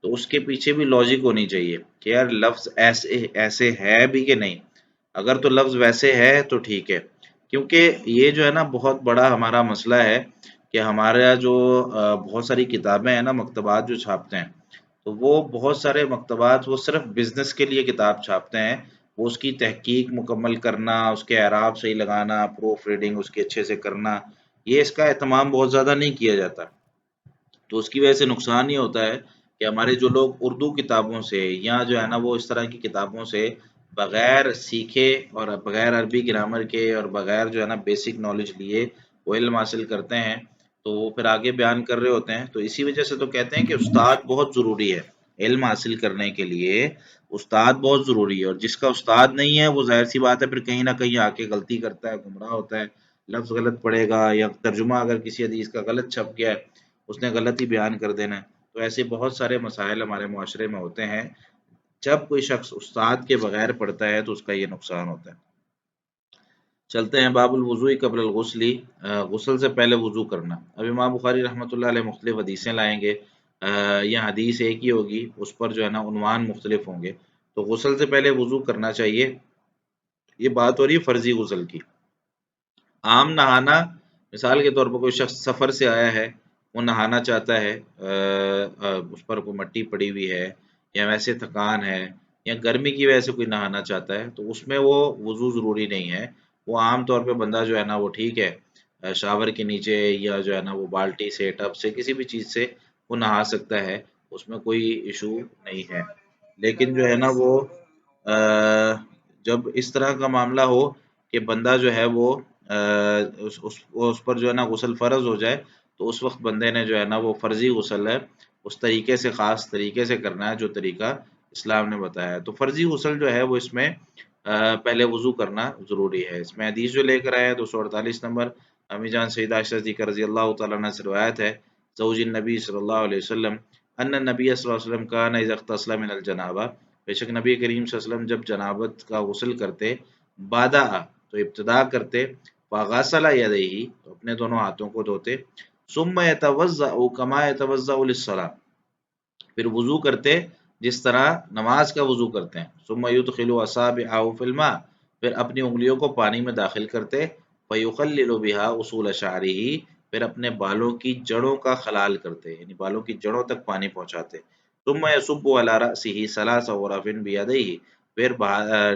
تو اس کے پیچھے بھی لاجک ہونی چاہیے کہ یار لفظ ایسے ہے بھی کہ نہیں. اگر تو لفظ ویسے ہے تو ٹھیک ہے، کیونکہ یہ جو ہے نا بہت بڑا ہمارا مسئلہ ہے کہ ہمارا جو بہت ساری کتابیں ہیں نا مکتبات جو چھاپتے ہیں تو وہ بہت سارے مکتبات وہ صرف بزنس کے لیے کتاب چھاپتے ہیں، وہ اس کی تحقیق مکمل کرنا، اس کے اعراب صحیح لگانا، پروف ریڈنگ اس کی اچھے سے کرنا، یہ اس کا اہتمام بہت زیادہ نہیں کیا جاتا۔ تو اس کی وجہ سے نقصان یہ ہوتا ہے کہ ہمارے جو لوگ اردو کتابوں سے یا جو ہے نا وہ اس طرح کی کتابوں سے بغیر سیکھے اور بغیر عربی گرامر کے اور بغیر جو ہے نا بیسک نالج لیے وہ علم حاصل کرتے ہیں، تو وہ پھر آگے بیان کر رہے ہوتے ہیں۔ تو اسی وجہ سے تو کہتے ہیں کہ استاد بہت ضروری ہے علم حاصل کرنے کے لیے، استاد بہت ضروری ہے، اور جس کا استاد نہیں ہے وہ ظاہر سی بات ہے پھر کہیں نہ کہیں آ کے غلطی کرتا ہے، گمراہ ہوتا ہے، لفظ غلط پڑے گا یا ترجمہ اگر کسی حدیث کا غلط چھپ گیا ہے اس نے غلط ہی بیان کر دینا ہے۔ تو ایسے بہت سارے مسائل ہمارے معاشرے میں ہوتے ہیں، جب کوئی شخص استاد کے بغیر پڑھتا ہے تو اس کا یہ نقصان ہوتا ہے۔ چلتے ہیں باب الوضوء قبل الغسل، غسل سے پہلے وضو کرنا۔ اب امام بخاری رحمۃ اللہ علیہ مختلف حدیثیں لائیں گے، یا حدیث ایک ہی ہوگی، اس پر جو ہے نا عنوان مختلف ہوں گے۔ تو غسل سے پہلے وضو کرنا چاہیے، یہ بات ہو رہی ہے فرضی غسل کی۔ عام نہانا، مثال کے طور پر کوئی شخص سفر سے آیا ہے، وہ نہانا چاہتا ہے، اس پر کوئی مٹی پڑی ہوئی ہے یا ویسے تھکان ہے یا گرمی کی وجہ سے کوئی نہانا چاہتا ہے، تو اس میں وہ وضو ضروری نہیں ہے۔ وہ عام طور پہ بندہ جو ہے نا وہ ٹھیک ہے، شاور کے نیچے یا جو ہے نا وہ بالٹی سے ٹب سے کسی بھی چیز سے وہ نہا سکتا ہے، اس میں کوئی ایشو نہیں ہے۔ لیکن جو ہے نا وہ جب اس طرح کا معاملہ ہو کہ بندہ جو ہے وہ اس پر جو ہے نا غسل فرض ہو جائے، تو اس وقت بندے نے جو ہے نا وہ فرضی غسل ہے اس طریقے سے، خاص طریقے سے کرنا ہے جو طریقہ اسلام نے بتایا ہے۔ تو فرضی غسل جو ہے وہ اس میں پہلے وضو کرنا ضروری ہے۔ اس میں حدیث جو لے کر آیا ہے 248 نمبر، امی جان سیدہ عائشہ صدیقہ رضی اللہ تعالیٰ عنہ سے روایت ہے، زوج النبی صلی اللہ علیہ وسلم ان النبی صلی اللہ علیہ وسلم کان اذا اغتسل من الجنابہ، بے شک نبی کریم صلی اللہ علیہ وسلم جب جنابت کا غسل کرتے، بادہ تو ابتدا کرتے، فغسل یدیہ تو اپنے دونوں ہاتھوں کو دھوتے، ثم یتوضأ کما یتوضأ للصلاۃ پھر وضو کرتے جس طرح نماز کا وضو کرتے ہیں، ثم یدخل اصابعہ فی الماء پھر اپنی انگلیوں کو پانی میں داخل کرتے، فیخلل بها اصول شعرہ پھر اپنے بالوں کی جڑوں کا خلال کرتے، یعنی بالوں کی جڑوں تک پانی پہنچاتے، ثم یصب علی رأسہ ثلاث غرف بیدیہ پھر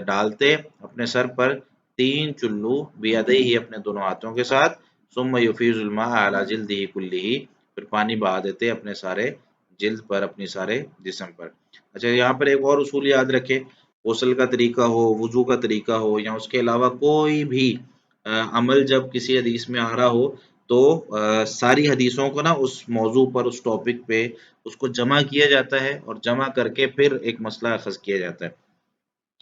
ڈالتے اپنے سر پر 3 چلو بیدیہ اپنے دونوں ہاتھوں کے ساتھ، ثم یفیض الماء علی جلدہ کلہ پھر پانی بہا دیتے اپنے سارے جلد پر، اپنی سارے جسم پر۔ اچھا یہاں پر ایک اور اصول یاد رکھے، غسل کا طریقہ ہو، وضو کا طریقہ ہو یا اس کے علاوہ کوئی بھی عمل جب کسی حدیث میں آ رہا ہو تو ساری حدیثوں کو نا اس موضوع پر، اس ٹاپک پہ اس کو جمع کیا جاتا ہے اور جمع کر کے پھر ایک مسئلہ اخذ کیا جاتا ہے۔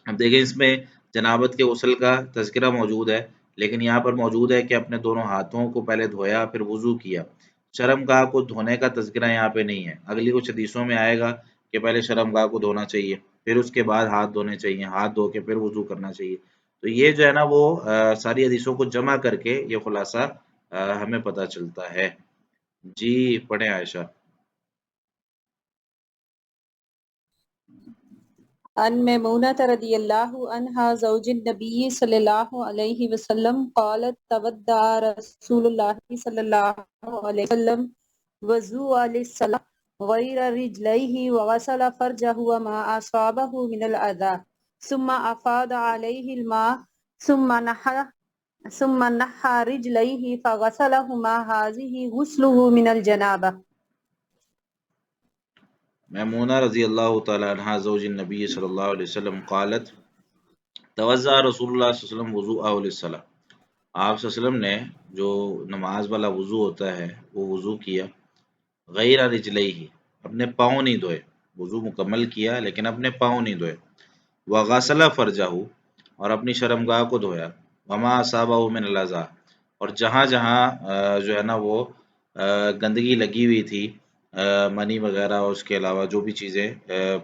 اب دیکھیں اس میں جنابت کے غسل کا تذکرہ موجود ہے، لیکن یہاں پر موجود ہے کہ اپنے دونوں ہاتھوں کو پہلے دھویا پھر وضو کیا، شرم گاہ کو دھونے کا تذکرہ یہاں پہ نہیں ہے۔ اگلی کچھ حدیثوں میں آئے گا کہ پہلے شرم گاہ کو دھونا چاہیے، پھر اس کے بعد ہاتھ دھونے چاہیے، ہاتھ دھو کے پھر وضو کرنا چاہیے۔ تو یہ جو ہے نا وہ ساری حدیثوں کو جمع کر کے یہ خلاصہ ہمیں پتہ چلتا ہے۔ جی پڑھیں عائشہ۔ عن میمونة رضی اللہ عنہا زوج النبی صلی اللہ علیہ وسلم قالت تودع رسول اللہ صلی اللہ علیہ وسلم وضوء للصلاة غیر رجلیہ وغسل فرجہ وما اصابہ من الاذى ثم افاض علیہ الماء ثم نحى رجلیہ فغسلہما هذه غسلہ من الجنابہ۔ میمونہ رضی اللہ تعالی عنہ زوج النبی صلی اللہ علیہ وسلم قالت توضأ رسول اللہ صلی اللہ علیہ وسلم وضوءہ للصلاۃ آپ صلی اللہ علیہ وسلم نے جو نماز والا وضو ہوتا ہے وہ وضو کیا، غیر رجلیہ اپنے پاؤں نہیں دھوئے، وضو مکمل کیا لیکن اپنے پاؤں نہیں دھوئے، وغسل فرجہ اور اپنی شرمگاہ کو دھویا، وما اصابہ من الاذى اور جہاں جہاں جو ہے نا وہ گندگی لگی ہوئی تھی، منی وغیرہ اور اس کے علاوہ جو بھی چیزیں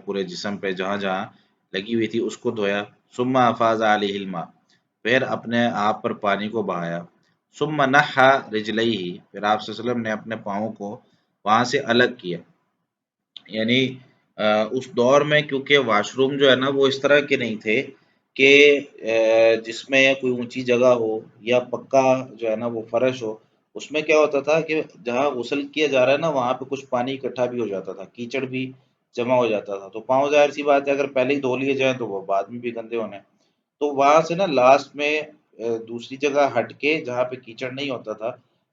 پورے جسم پہ جہاں جہاں لگی ہوئی تھی اس کو دھویا، ثم افاض علیہ الماء پھر اپنے آپ پر پانی کو بہایا، ثم نحى رجلیہ پھر آپ صلی اللہ علیہ وسلم نے اپنے پاؤں کو وہاں سے الگ کیا۔ یعنی اس دور میں کیونکہ واش روم جو ہے نا وہ اس طرح کے نہیں تھے کہ جس میں کوئی اونچی جگہ ہو یا پکا جو ہے نا وہ فرش ہو، اس میں کیا ہوتا تھا کہ جہاں غسل کیا جا رہا ہے نا وہاں پہ کچھ پانی اکٹھا بھی ہو جاتا تھا، کیچڑ بھی جمع ہو جاتا تھا، تو پاؤں ظاہر سی بات ہے اگر پہلے ہی دھو لیے جائیں تو وہ بعد میں بھی گندے ہونے، تو وہاں سے نا لاسٹ میں دوسری جگہ ہٹ کے جہاں پہ کیچڑ نہیں ہوتا تھا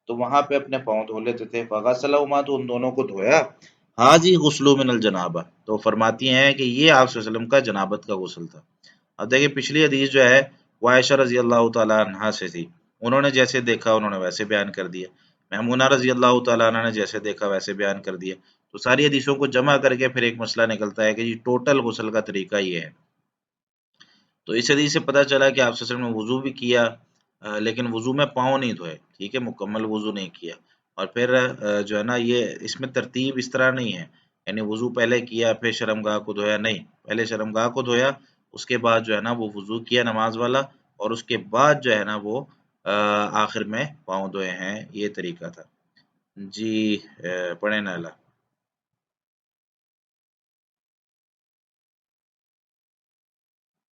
تو وہاں پہ اپنے پاؤں دھو لیتے تھے، فغسلہما تو ان دونوں کو دھویا، حاجی غسل من الجنابہ، تو فرماتی ہیں کہ یہ آپ صلی اللہ علیہ وسلم کا جنابت کا غسل تھا۔ اب دیکھیں پچھلی حدیث جو ہے وہ عائشہ رضی اللہ تعالیٰ عنہا سے تھی، انہوں نے جیسے دیکھا انہوں نے ویسے بیان کر دیا، میمونہ رضی اللہ تعالیٰ عنہ نے جیسے دیکھا ویسے بیان کر دیا، تو ساری حدیثوں کو جمع کر کے پھر ایک مسئلہ نکلتا ہے کہ جی ٹوٹل غسل کا طریقہ یہ ہے۔ تو اس حدیث سے پتہ چلا کہ آپ صلی اللہ علیہ وسلم نے وضو بھی کیا، لیکن وضو میں پاؤں نہیں دھوئے، ٹھیک ہے، مکمل وضو نہیں کیا، اور پھر جو ہے نا یہ اس میں ترتیب اس طرح نہیں ہے، یعنی وضو پہلے کیا پھر شرمگاہ کو دھویا، نہیں، پہلے شرمگاہ کو دھویا، اس کے بعد جو ہے نا وہ وضو کیا نماز والا، اور اس کے بعد جو ہے نا وہ آخر میں پاؤں دھوئے ہیں، یہ طریقہ تھا۔ جی پڑھیں نالا۔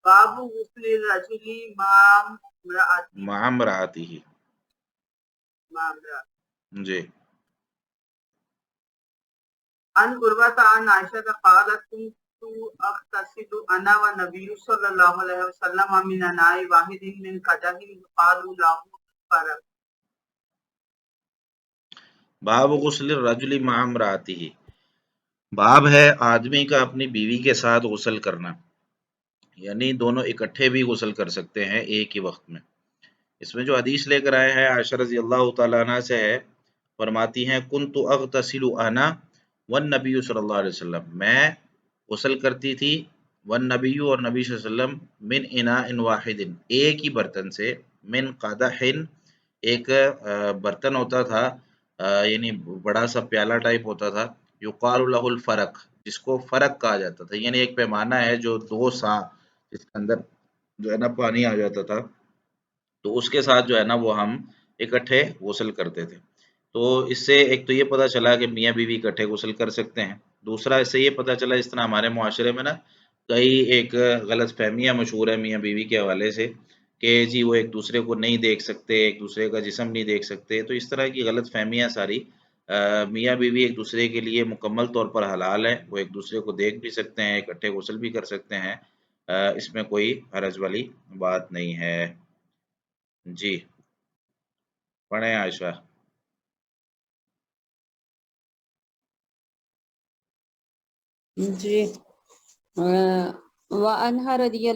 باب غسل الرجل مع امرأته مع امرأته، مع امرأة. جی عن عروة عن عائشة قالت كنت أغتسل أنا والنبي صلى الله عليه وسلم من إناء واحد من قدح يقال له فرق. باب غسل الرجل مع امرأته، باب ہے آدمی کا اپنی بیوی کے ساتھ غسل کرنا، یعنی دونوں اکٹھے بھی غسل کر سکتے ہیں ایک ہی وقت میں۔ اس میں جو حدیث لے کر آئے ہیں عائشہ رضی اللہ تعالیٰ عنہ سے ہے، فرماتی ہیں کنت اغتسل انا والنبی صلی اللہ علیہ وسلم، میں غسل کرتی تھی، والنبی اور نبی صلی اللہ علیہ وسلم من اناء واحد، ایک ہی برتن سے، من قدح، ایک برتن ہوتا تھا، یعنی بڑا سا پیالہ ٹائپ ہوتا تھا، یقال له الفرق، جس کو فرق کہا جاتا تھا، یعنی ایک پیمانہ ہے جو 2 سا جس کے اندر جو ہے نا پانی آ جاتا تھا، تو اس کے ساتھ جو ہے نا وہ ہم اکٹھے غسل کرتے تھے۔ تو اس سے ایک تو یہ پتہ چلا کہ میاں بیوی اکٹھے غسل کر سکتے ہیں، دوسرا اس سے یہ پتہ چلا اس طرح ہمارے معاشرے میں نا کئی ایک غلط فہمیاں مشہور ہیں میاں بیوی کے حوالے سے کہ جی وہ ایک دوسرے کو نہیں دیکھ سکتے، ایک دوسرے کا جسم نہیں دیکھ سکتے، تو اس طرح کی غلط فہمیاں ساری، میاں بیوی ایک دوسرے کے لیے مکمل طور پر حلال ہے، وہ ایک دوسرے کو دیکھ بھی سکتے ہیں، اکٹھے غسل بھی کر سکتے ہیں، اس میں کوئی حرج والی بات نہیں ہے۔ جی پڑھیں عائشہ۔ جی وعنہا رضی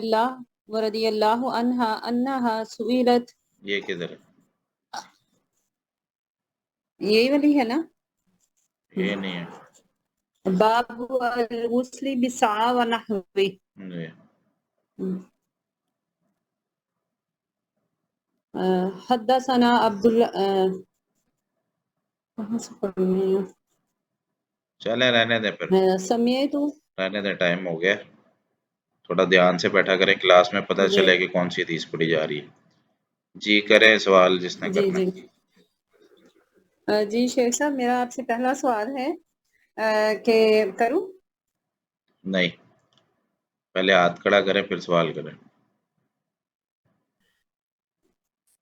اللہ عنہا انہا سئلت، یہ کدھر ہے؟ یہی والی ہے نا، یہ نہیں ہے۔ باب الغسل بسعا ونحوی۔ جی حدثنا عبداللہ، کہاں سے پڑھنی چلیں رہنے دیں پھر، ہے، سمیت رہنے دیں، ٹائم ہو گیا، تھوڑا دھیان سے بیٹھا کریں کلاس میں، پتہ جی چلے کہ کون سی حدیث پڑھی جا رہی ہے۔ جی کریں سوال جس نے جی کرنا۔ جی جی شیخ صاحب میرا آپ سے پہلا سوال ہے کہ کروں؟ نہیں، پہلے ہاتھ کھڑا کریں پھر سوال کریں،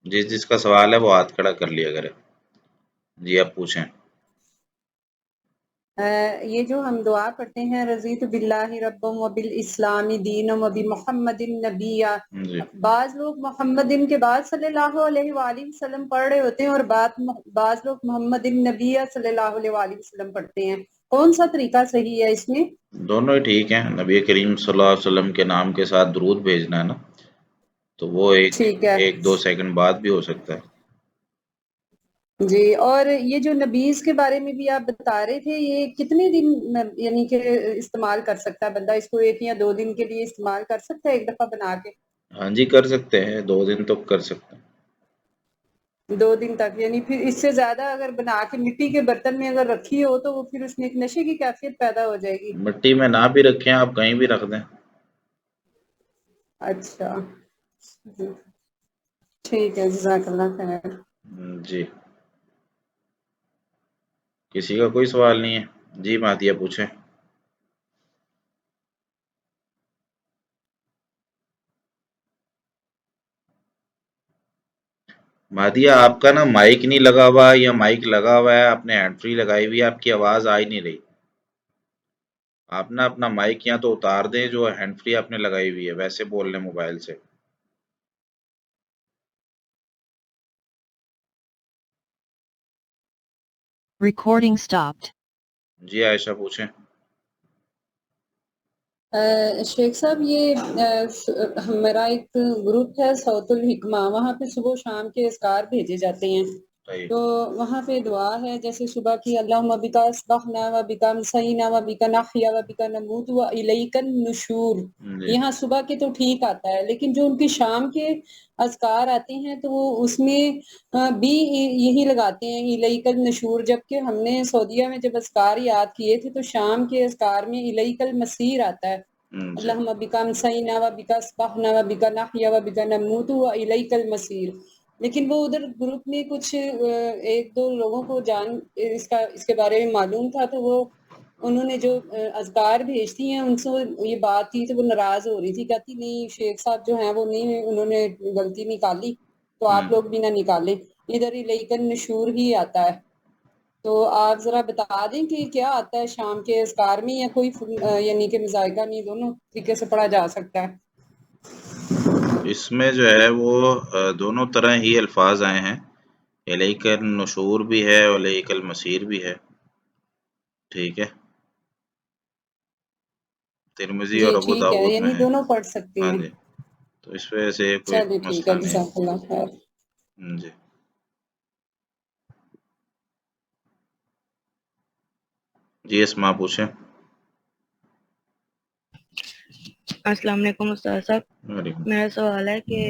جس کا سوال ہے وہ ہاتھ کھڑا کر لیا کرے۔ جی اب پوچھیں۔ یہ جو ہم دعا پڑھتے ہیں رضیت باللہ ربم و بالاسلام دینم و بمحمد نبیہ، جی بعض لوگ محمد کے بعد صلی اللہ علیہ وآلہ وسلم پڑھ رہے ہوتے ہیں اور بعض لوگ محمد نبیہ صلی اللہ علیہ وآلہ وسلم پڑھتے ہیں، کون سا طریقہ صحیح ہے اس میں؟ دونوں ہی ٹھیک ہیں، نبی کریم صلی اللہ علیہ وسلم کے نام کے ساتھ درود بھیجنا ہے نا، تو وہ ٹھیک ہے ایک 2 سیکنڈ بعد بھی ہو سکتا ہے۔ جی، اور یہ جو نبیز کے بارے میں بھی آپ بتا رہے تھے، یہ کتنے دن یعنی کہ استعمال کر سکتا ہے بندہ اس کو، 1 یا 2 دن کے لیے استعمال کر سکتا ہے ایک دفعہ بنا کے؟ ہاں جی کر سکتے ہیں، 2 دن تک کر سکتے ہیں۔ 2 دن تک، یعنی پھر اس سے زیادہ اگر بنا کے مٹی کے برتن میں اگر رکھی ہو تو وہ پھر اس میں ایک نشے کی کیفیت پیدا ہو جائے گی۔ مٹی میں نہ بھی رکھیں آپ کہیں بھی رکھ دیں۔ اچھا ٹھیک ہے، جزاک اللہ خیر۔ جی کسی کا کوئی سوال نہیں ہے؟ جی مہدیہ پوچھیں۔ مہدیہ آپ کا نا مائک نہیں لگا ہوا یا مائک لگا ہوا ہے، آپ نے ہینڈ فری لگائی ہوئی ہے، آپ کی آواز آ ہی نہیں رہی۔ آپ نا اپنا مائک یا تو اتار دیں جو ہینڈ فری آپ نے لگائی ہوئی ہے، ویسے بول لیں موبائل سے. Recording stopped. جی عائشہ پوچھیں. شیخ صاحب یہ ہمارا ایک گروپ ہے صوت الحکمہ، وہاں پہ صبح و شام کے اذکار بھیجے جاتے ہیں، صحیح. تو وہاں پہ دعا ہے جیسے صبح کی اللہم بکا اصبحنا و بکا امسینا و بکا نحیا و بکا نموت و الیک النشور، جی یہاں صبح کے تو ٹھیک آتا ہے، لیکن جو ان کی شام کے اذکار آتے ہیں تو وہ اس میں بھی یہی لگاتے ہیں الیک النشور، جبکہ ہم نے سعودیہ میں جب اذکار یاد کیے تھے تو شام کے اذکار میں الیک المصیر آتا ہے، جی اللہم بکا امسینا و بکا اصبحنا و بکا نحیا و بکا نموت و الیک المصیر، لیکن وہ ادھر گروپ میں کچھ ایک دو لوگوں کو اس کے بارے میں معلوم تھا، تو وہ انہوں نے جو اذکار بھیجتی ہیں ان سے یہ بات تھی تو وہ ناراض ہو رہی تھی، کہتی نہیں شیخ صاحب جو ہیں وہ نہیں، انہوں نے غلطی نکالی تو آپ لوگ بھی نہ نکالیں، ادھر ہی لیکن نشور ہی آتا ہے، تو آپ ذرا بتا دیں کہ کیا آتا ہے شام کے اذکار میں، یا کوئی یعنی کہ مذائقہ نہیں، دونوں طریقے سے پڑھا جا سکتا ہے؟ اس میں جو ہے وہ دونوں طرح ہی الفاظ آئے ہیں، الیک النشور بھی ہے اور الیک المصیر بھی ہے. ٹھیک ہے، ترمذی جی اور ابو ٹھیک ہے، داود میں یعنی ہے. دونوں پڑھ سکتے ہاں ہیں. جی، تو اس وجہ سے کوئی چلیے ٹھیک ہے، مسئلہ نہیں ہے. جزاک اللہ خیر. جی جی اسماء پوچھیں. السلام علیکم استاد صاحب. وعلیکم. میرا سوال ہے کہ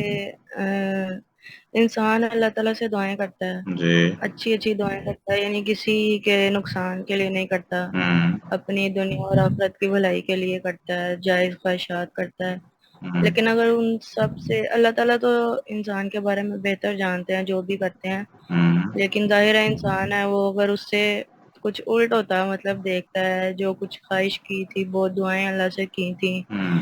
انسان اللہ تعالیٰ سے دعائیں کرتا ہے، جی. اچھی دعائیں کرتا ہے، یعنی کسی کے نقصان کے لیے نہیں کرتا، ہوں. اپنی دنیا اور آخرت کی بھلائی کے لیے کرتا ہے، جائز خواہشات کرتا ہے. ہوں. لیکن اگر ان سب سے اللہ تعالیٰ تو انسان کے بارے میں بہتر جانتے ہیں جو بھی کرتے ہیں، ہوں. لیکن ظاہر ہے انسان ہے وہ اگر اس سے کچھ الٹ ہوتا ہے، مطلب دیکھتا ہے جو کچھ خواہش کی تھی، بہت دعائیں اللہ سے کی تھیں، ہوں.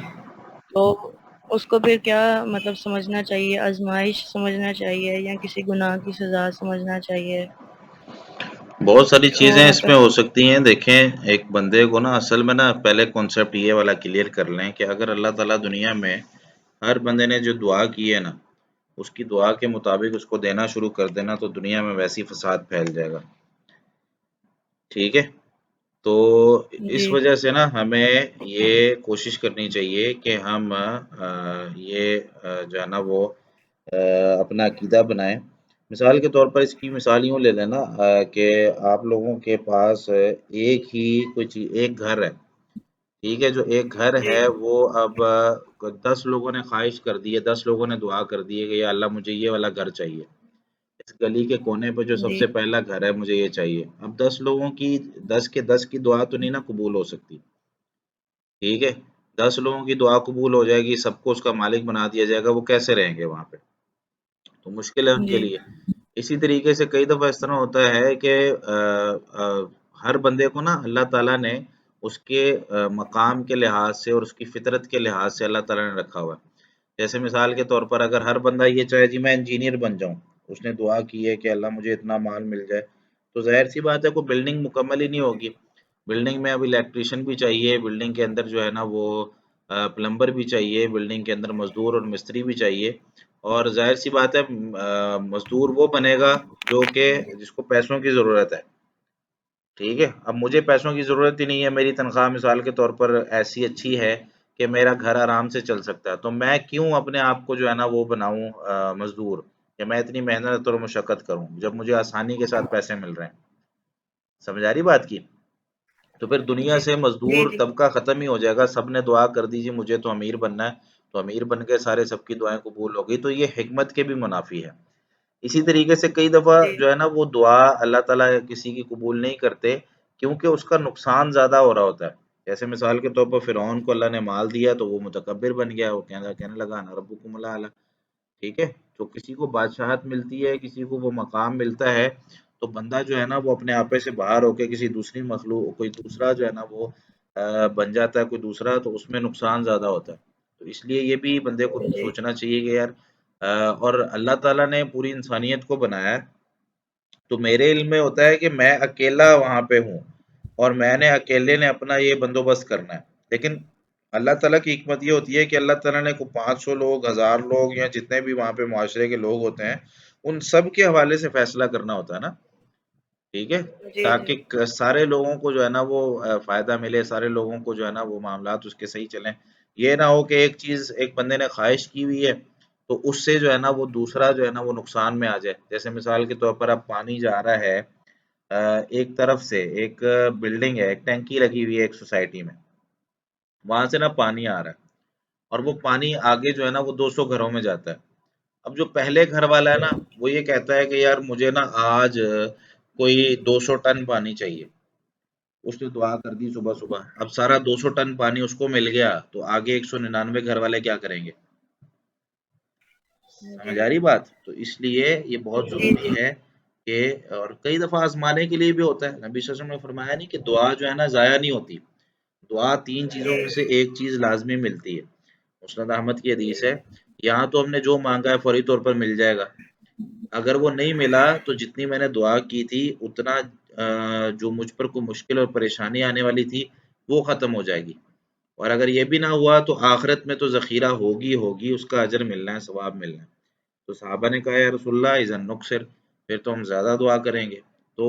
تو اس کو پھر کیا مطلب سمجھنا چاہیے، آزمائش سمجھنا چاہیے یا کسی گناہ کی سزا سمجھنا چاہیے؟ بہت ساری وہ چیزیں اس مطلب میں ہو سکتی ہیں. دیکھیں ایک بندے کو نا اصل میں نا پہلے کانسیپٹ یہ والا کلیئر کر لیں کہ اگر اللہ تعالیٰ دنیا میں ہر بندے نے جو دعا کی ہے نا اس کی دعا کے مطابق اس کو دینا شروع کر دینا تو دنیا میں ویسی فساد پھیل جائے گا. ٹھیک ہے، تو اس جی وجہ سے نا ہمیں یہ کوشش کرنی چاہیے کہ ہم یہ جو ہے نا وہ اپنا عقیدہ بنائیں. مثال کے طور پر اس کی مثال یوں لے لینا کہ آپ لوگوں کے پاس ایک ہی کوئی چیز، ایک گھر ہے. ٹھیک ہے، جو ایک گھر جی ہے وہ اب 10 لوگوں نے خواہش کر دی ہے، 10 لوگوں نے دعا کر دی ہے کہ یا اللہ مجھے یہ والا گھر چاہیے، اس گلی کے کونے پہ جو سب جی سے پہلا گھر ہے مجھے یہ چاہیے. اب 10 لوگوں کی 10 کے 10 کی دعا تو نہیں نا قبول ہو سکتی. ٹھیک ہے، 10 لوگوں کی دعا قبول ہو جائے گی، سب کو اس کا مالک بنا دیا جائے گا، وہ کیسے رہیں گے وہاں پہ؟ تو مشکل ہے ان کے جی لیے. اسی طریقے سے کئی دفعہ اس طرح ہوتا ہے کہ ہر بندے کو نا اللہ تعالیٰ نے اس کے مقام کے لحاظ سے اور اس کی فطرت کے لحاظ سے اللہ تعالیٰ نے رکھا ہوا ہے. جیسے مثال کے طور پر اگر ہر بندہ یہ چاہے جی میں انجینئر بن جاؤں، اس نے دعا کی ہے کہ اللہ مجھے اتنا مال مل جائے، تو ظاہر سی بات ہے کوئی بلڈنگ مکمل ہی نہیں ہوگی. بلڈنگ میں اب الیکٹریشین بھی چاہیے، بلڈنگ کے اندر جو ہے نا وہ پلمبر بھی چاہیے، بلڈنگ کے اندر مزدور اور مستری بھی چاہیے. اور ظاہر سی بات ہے مزدور وہ بنے گا جو کہ جس کو پیسوں کی ضرورت ہے. ٹھیک ہے، اب مجھے پیسوں کی ضرورت ہی نہیں ہے، میری تنخواہ مثال کے طور پر ایسی اچھی ہے کہ میرا گھر آرام سے چل سکتا ہے، تو میں کیوں اپنے آپ کو جو ہے نا وہ بناؤں مزدور، کہ میں اتنی محنت اور مشقت کروں جب مجھے آسانی کے ساتھ پیسے مل رہے ہیں. سمجھ آ رہی بات کی؟ تو پھر دنیا جی سے جی مزدور جی طبقہ ختم ہی ہو جائے گا. سب نے دعا کر دی جی مجھے تو امیر بننا ہے، تو امیر بن کے سارے سب کی دعائیں قبول ہو گئی، تو یہ حکمت کے بھی منافی ہے. اسی طریقے سے کئی دفعہ جی جو ہے نا وہ دعا اللہ تعالیٰ کسی کی قبول نہیں کرتے کیونکہ اس کا نقصان زیادہ ہو رہا ہوتا ہے. جیسے مثال کے طور پر فرعون کو اللہ نے مال دیا تو وہ متکبر بن گیا، وہ کہنے لگا انا ربکم الاعلی. ٹھیک ہے، تو کسی کو بادشاہت ملتی ہے، کسی کو وہ مقام ملتا ہے، تو بندہ جو ہے نا وہ اپنے آپے سے باہر ہو کے کسی دوسری مخلوق کوئی دوسرا جو ہے نا وہ بن جاتا ہے کوئی دوسرا، تو اس میں نقصان زیادہ ہوتا ہے. تو اس لیے یہ بھی بندے کو جی سوچنا چاہیے کہ یار اور اللہ تعالیٰ نے پوری انسانیت کو بنایا ہے، تو میرے علم میں ہوتا ہے کہ میں اکیلا وہاں پہ ہوں، اور میں نے اکیلے نے اپنا یہ بندوبست کرنا ہے. لیکن اللہ تعالیٰ کی حکمت یہ ہوتی ہے کہ اللہ تعالیٰ نے کو 500 لوگ، 1000 لوگ، یا جتنے بھی وہاں پہ معاشرے کے لوگ ہوتے ہیں، ان سب کے حوالے سے فیصلہ کرنا ہوتا ہے نا. ٹھیک ہے، جی تاکہ سارے لوگوں کو جو ہے نا وہ فائدہ ملے، سارے لوگوں کو جو ہے نا وہ معاملات اس کے صحیح چلیں. یہ نہ ہو کہ ایک چیز ایک بندے نے خواہش کی ہوئی ہے تو اس سے جو ہے نا وہ دوسرا جو ہے نا وہ نقصان میں آ جائے. جیسے مثال کے طور پر اب پانی جا رہا ہے ایک طرف سے، ایک بلڈنگ ہے، ایک ٹینکی لگی ہوئی ہے ایک سوسائٹی میں، وہاں سے نا پانی آ رہا ہے اور وہ پانی آگے جو ہے نا وہ 200 گھروں میں جاتا ہے. اب جو پہلے گھر والا ہے نا وہ یہ کہتا ہے کہ یار مجھے نا آج کوئی 200 ٹن پانی چاہیے. اس نے دعا کر دی صبح صبح، اب سارا 200 ٹن پانی اس کو مل گیا تو آگے 199 گھر والے کیا کریں گے؟ سمجھ آ رہی بات؟ تو اس لیے یہ بہت ضروری ہے کہ، اور کئی دفعہ آزمانے کے لیے بھی ہوتا ہے. نبی صلی اللہ علیہ وسلم نے فرمایا نہیں کہ دعا جو ہے نا ضائع نہیں ہوتی. دعا 3 چیزوں میں سے ایک چیز لازمی ملتی ہے. مسند احمد کی حدیث ہے، یہاں تو ہم نے جو مانگا ہے فوری طور پر مل جائے گا، اگر وہ نہیں ملا تو جتنی میں نے دعا کی تھی اتنا جو مجھ پر کوئی مشکل اور پریشانی آنے والی تھی وہ ختم ہو جائے گی. اور اگر یہ بھی نہ ہوا تو آخرت میں تو ذخیرہ ہوگی، اس کا اجر ملنا ہے، ثواب ملنا ہے. تو صحابہ نے کہا یا رسول اللہ اذن نکثر، پھر تو ہم زیادہ دعا کریں گے. تو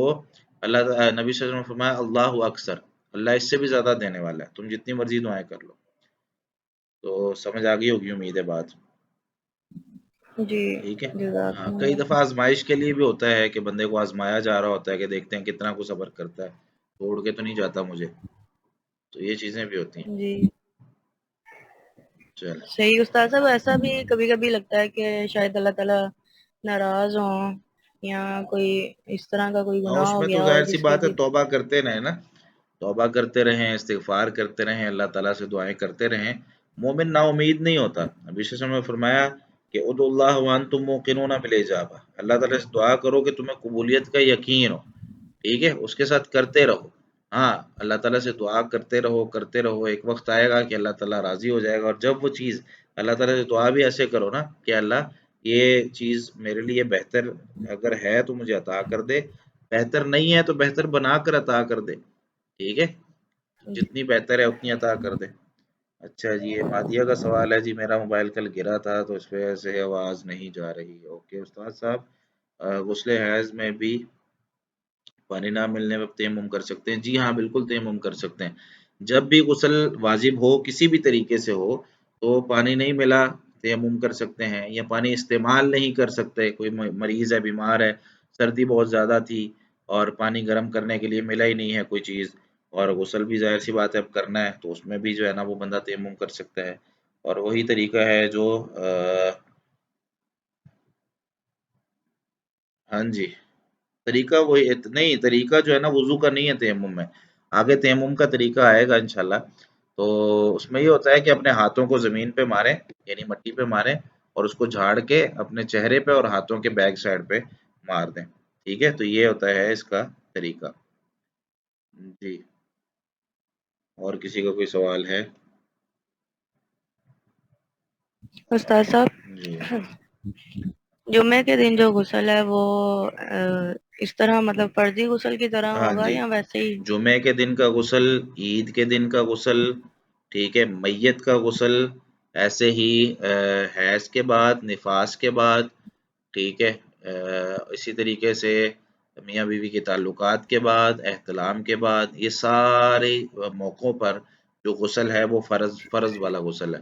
نبی صلی اللہ علیہ وسلم نے فرمایا اللہ اکثر، اللہ اس سے بھی زیادہ دینے والا ہے، تم جتنی مرضی دعائیں کر لو. تو سمجھ آ گئی ہوگی امید ہے بات. جی ٹھیک ہے. ہاں، جزاکم کئی اللہ۔ دفعہ آزمائش کے لیے بھی ہوتا ہے کہ بندے کو آزمایا جا رہا ہوتا ہے کہ دیکھتے ہیں کتنا کو صبر کرتا ہے، توڑ کے تو نہیں جاتا مجھے. تو یہ چیزیں بھی ہوتی ہیں. جی چلیں. صحیح استاد صاحب، ایسا بھی کبھی کبھی لگتا ہے کہ شاید اللہ تعالیٰ ناراض ہوں یا کوئی اس طرح کا کوئی ہاں، گناہ اس ہو میں تو گیا ہو ظاہر سی جس کی بات ہے، توبہ کرتے رہیں نا، توبہ کرتے رہیں، استغفار کرتے رہیں، اللہ تعالیٰ سے دعائیں کرتے رہیں. مومن نا امید نہیں ہوتا. نبی صلی اللہ علیہ وسلم نے فرمایا کہ ادعوا اللہ وانتم موقنون بالاجابہ، اللہ تعالیٰ سے دعا کرو کہ تمہیں قبولیت کا یقین ہو. ٹھیک ہے، اس کے ساتھ کرتے رہو. ہاں، اللہ تعالیٰ سے دعا کرتے رہو، ایک وقت آئے گا کہ اللہ تعالیٰ راضی ہو جائے گا. اور جب وہ چیز، اللہ تعالیٰ سے دعا بھی ایسے کرو نا کہ اللہ یہ چیز میرے لیے بہتر اگر ہے تو مجھے عطا کر دے، بہتر نہیں ہے تو بہتر بنا کر عطا کر دے. ٹھیک ہے، جتنی بہتر ہے اتنی عطا کر دے. اچھا جی، یہ مادیہ کا سوال ہے جی، میرا موبائل کل گرا تھا تو اس وجہ سے آواز نہیں جا رہی. اوکے استاد صاحب، غسل حیض میں بھی پانی نہ ملنے پر تیمم کر سکتے ہیں؟ جی ہاں، بالکل تیمم کر سکتے ہیں. جب بھی غسل واجب ہو کسی بھی طریقے سے ہو تو پانی نہیں ملا تیمم کر سکتے ہیں، یا پانی استعمال نہیں کر سکتے، کوئی مریض ہے، بیمار ہے، سردی بہت زیادہ تھی اور پانی گرم کرنے کے لیے ملا ہی نہیں ہے کوئی چیز، اور غسل بھی ظاہر سی بات ہے اب کرنا ہے، تو اس میں بھی جو ہے نا وہ بندہ تیمم کر سکتا ہے. اور وہی طریقہ ہے جو ہاں جی، طریقہ وہی نہیں، طریقہ جو ہے نا وضو کا نہیں ہے تیمم میں، آگے تیمم کا طریقہ آئے گا انشاءاللہ. تو اس میں یہ ہوتا ہے کہ اپنے ہاتھوں کو زمین پہ ماریں، یعنی مٹی پہ ماریں، اور اس کو جھاڑ کے اپنے چہرے پہ اور ہاتھوں کے بیک سائڈ پہ مار دیں. ٹھیک ہے، تو یہ ہوتا ہے اس کا طریقہ. جی، اور کسی کا کوئی سوال ہے؟ استاد صاحب، جی جمعے کے دن جو غسل ہے وہ اس طرح مطلب فرضی غسل کی طرح ہاں ہوگا جی، یا ویسے ہی؟ جمعے کے دن کا غسل، عید کے دن کا غسل، ٹھیک ہے، میت کا غسل، ایسے ہی حیض کے بعد، نفاس کے بعد، ٹھیک ہے، اسی طریقے سے میاں بیوی کے تعلقات کے بعد، احتلام کے بعد، یہ سارے موقعوں پر جو غسل ہے وہ فرض والا غسل ہے.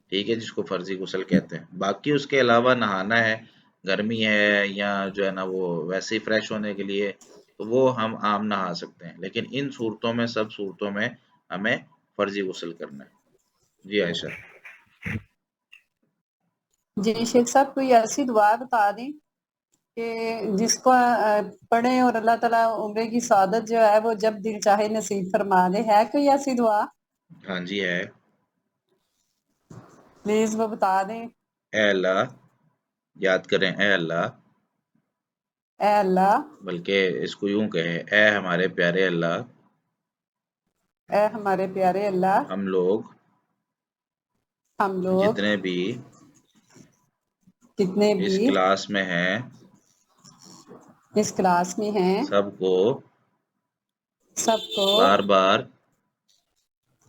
ٹھیک ہے، جس کو فرضی غسل کہتے ہیں. باقی اس کے علاوہ نہانا ہے، گرمی ہے یا جو ہے نا وہ ویسے ہی فریش ہونے کے لیے، تو وہ ہم عام نہا سکتے ہیں. لیکن ان صورتوں میں، سب صورتوں میں ہمیں فرضی غسل کرنا ہے. جی عائشہ. جی شیخ صاحب کوئی ایسی دعا بتا دیں کہ جس کو پڑھیں اور اللہ تعالیٰ عمرے کی سعادت جو ہے وہ جب دل چاہے نصیب فرما دے. ہے کوئی ایسی دعا؟ ہاں جی ہے. پلیز وہ بتا دیں. اے اللہ، یاد کریں، اے اللہ، اے اللہ، بلکہ اس کو یوں کہیں، اے ہمارے پیارے اللہ، اے ہمارے پیارے اللہ، ہم لوگ ہم لوگ جتنے بھی جتنے اس بھی کلاس میں ہیں اس کلاس میں ہیں سب کو سب کو بار بار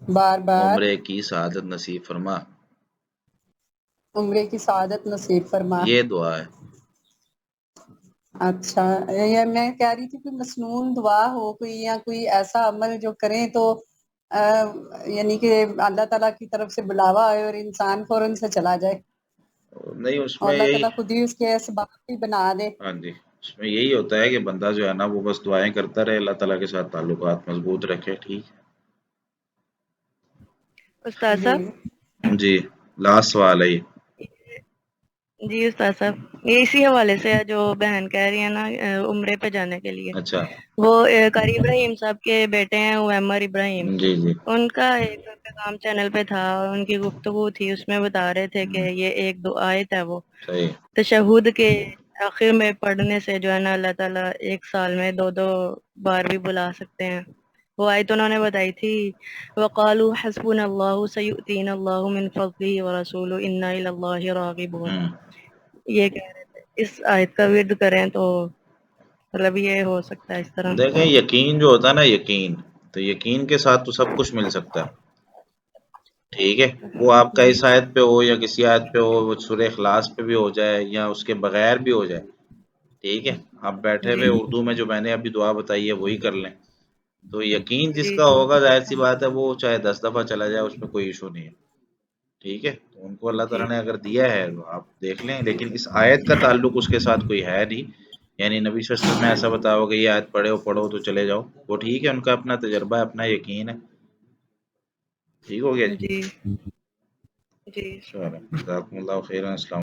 بار بار عمرے کی سعادت نصیب فرما. عمرے کی سعادت نصیب فرما. یہ دعا ہے. اچھا، یہ میں کہہ رہی تھی کوئی مسنون دعا ہو کوئی، یا کوئی ایسا عمل جو کریں تو یعنی کہ اللہ تعالیٰ کی طرف سے بلاوا آئے اور انسان فوراً سے چلا جائے، نہیں اس اور میں اللہ یہی، تعالیٰ خود ہی اس کے اسباب بھی بنا دے. ہاں جی، اس میں یہی ہوتا ہے کہ بندہ جو ہے نا وہ بس دعائیں کرتا رہے، اللہ تعالیٰ کے ساتھ تعلقات مضبوط رکھے. ٹھیک استاد جی صاحب. جی. لاسٹ سوال ہے یہ. جی استاد صاحب، یہ اسی حوالے سے ہے جو بہن کہہ رہی ہے نا عمرے پہ جانے کے لیے. اچھا. وہ قاری ابراہیم صاحب کے بیٹے ہیں عمر ابراہیم، جی جی. ان کا ایک پیغام چینل پہ تھا اور ان کی گفتگو تھی، اس میں بتا رہے تھے کہ یہ ایک دو آیت ہے وہ صحیح. تشہد کے آخر میں پڑھنے سے جو ہے نا اللہ تعالیٰ ایک سال میں 2 بار بھی بلا سکتے ہیں. وہ آیت انہوں نے بتائی تھی، وَقَالُوا حَسْبُنَا اللَّهُ سَيُؤْتِينَ اللَّهُ مِن فَضْلِهِ وَرَسُولُهُ إِنَّا إِلَى اللَّهِ رَاغِبُونَ. یہ کہہ رہے تھے اس آیت کا ورد کریں تو مطلب یہ ہو سکتا ہے اس طرح. دیکھیں یقین جو ہوتا ہے نا، یقین تو یقین کے ساتھ تو سب کچھ مل سکتا ہے. ٹھیک ہے، وہ آپ کا اس آیت پہ ہو یا کسی آیت پہ ہو، وہ سورہ اخلاص پہ بھی ہو جائے یا اس کے بغیر بھی ہو جائے. ٹھیک ہے، آپ بیٹھے ہوئے اردو میں جو میں نے ابھی دعا بتائی ہے وہی کر لیں. تو یقین جس جی کا ہوگا ظاہر سی بات ہے وہ چاہے 10 دفعہ چلا جائے اس میں کوئی ایشو نہیں ہے. ٹھیک ہے، تو ان کو اللہ جی تعالیٰ نے اگر دیا ہے تو آپ دیکھ لیں، لیکن اس آیت کا تعلق اس کے ساتھ کوئی ہے نہیں. یعنی نبی صلی اللہ علیہ وسلم نے ایسا بتاؤ کہ یہ آیت پڑھو تو چلے جاؤ، وہ ٹھیک ہے، ان کا اپنا تجربہ ہے، اپنا یقین ہے. ٹھیک ہو گیا جی. جی جی. چلو جزاکم اللہ خیرا. السلام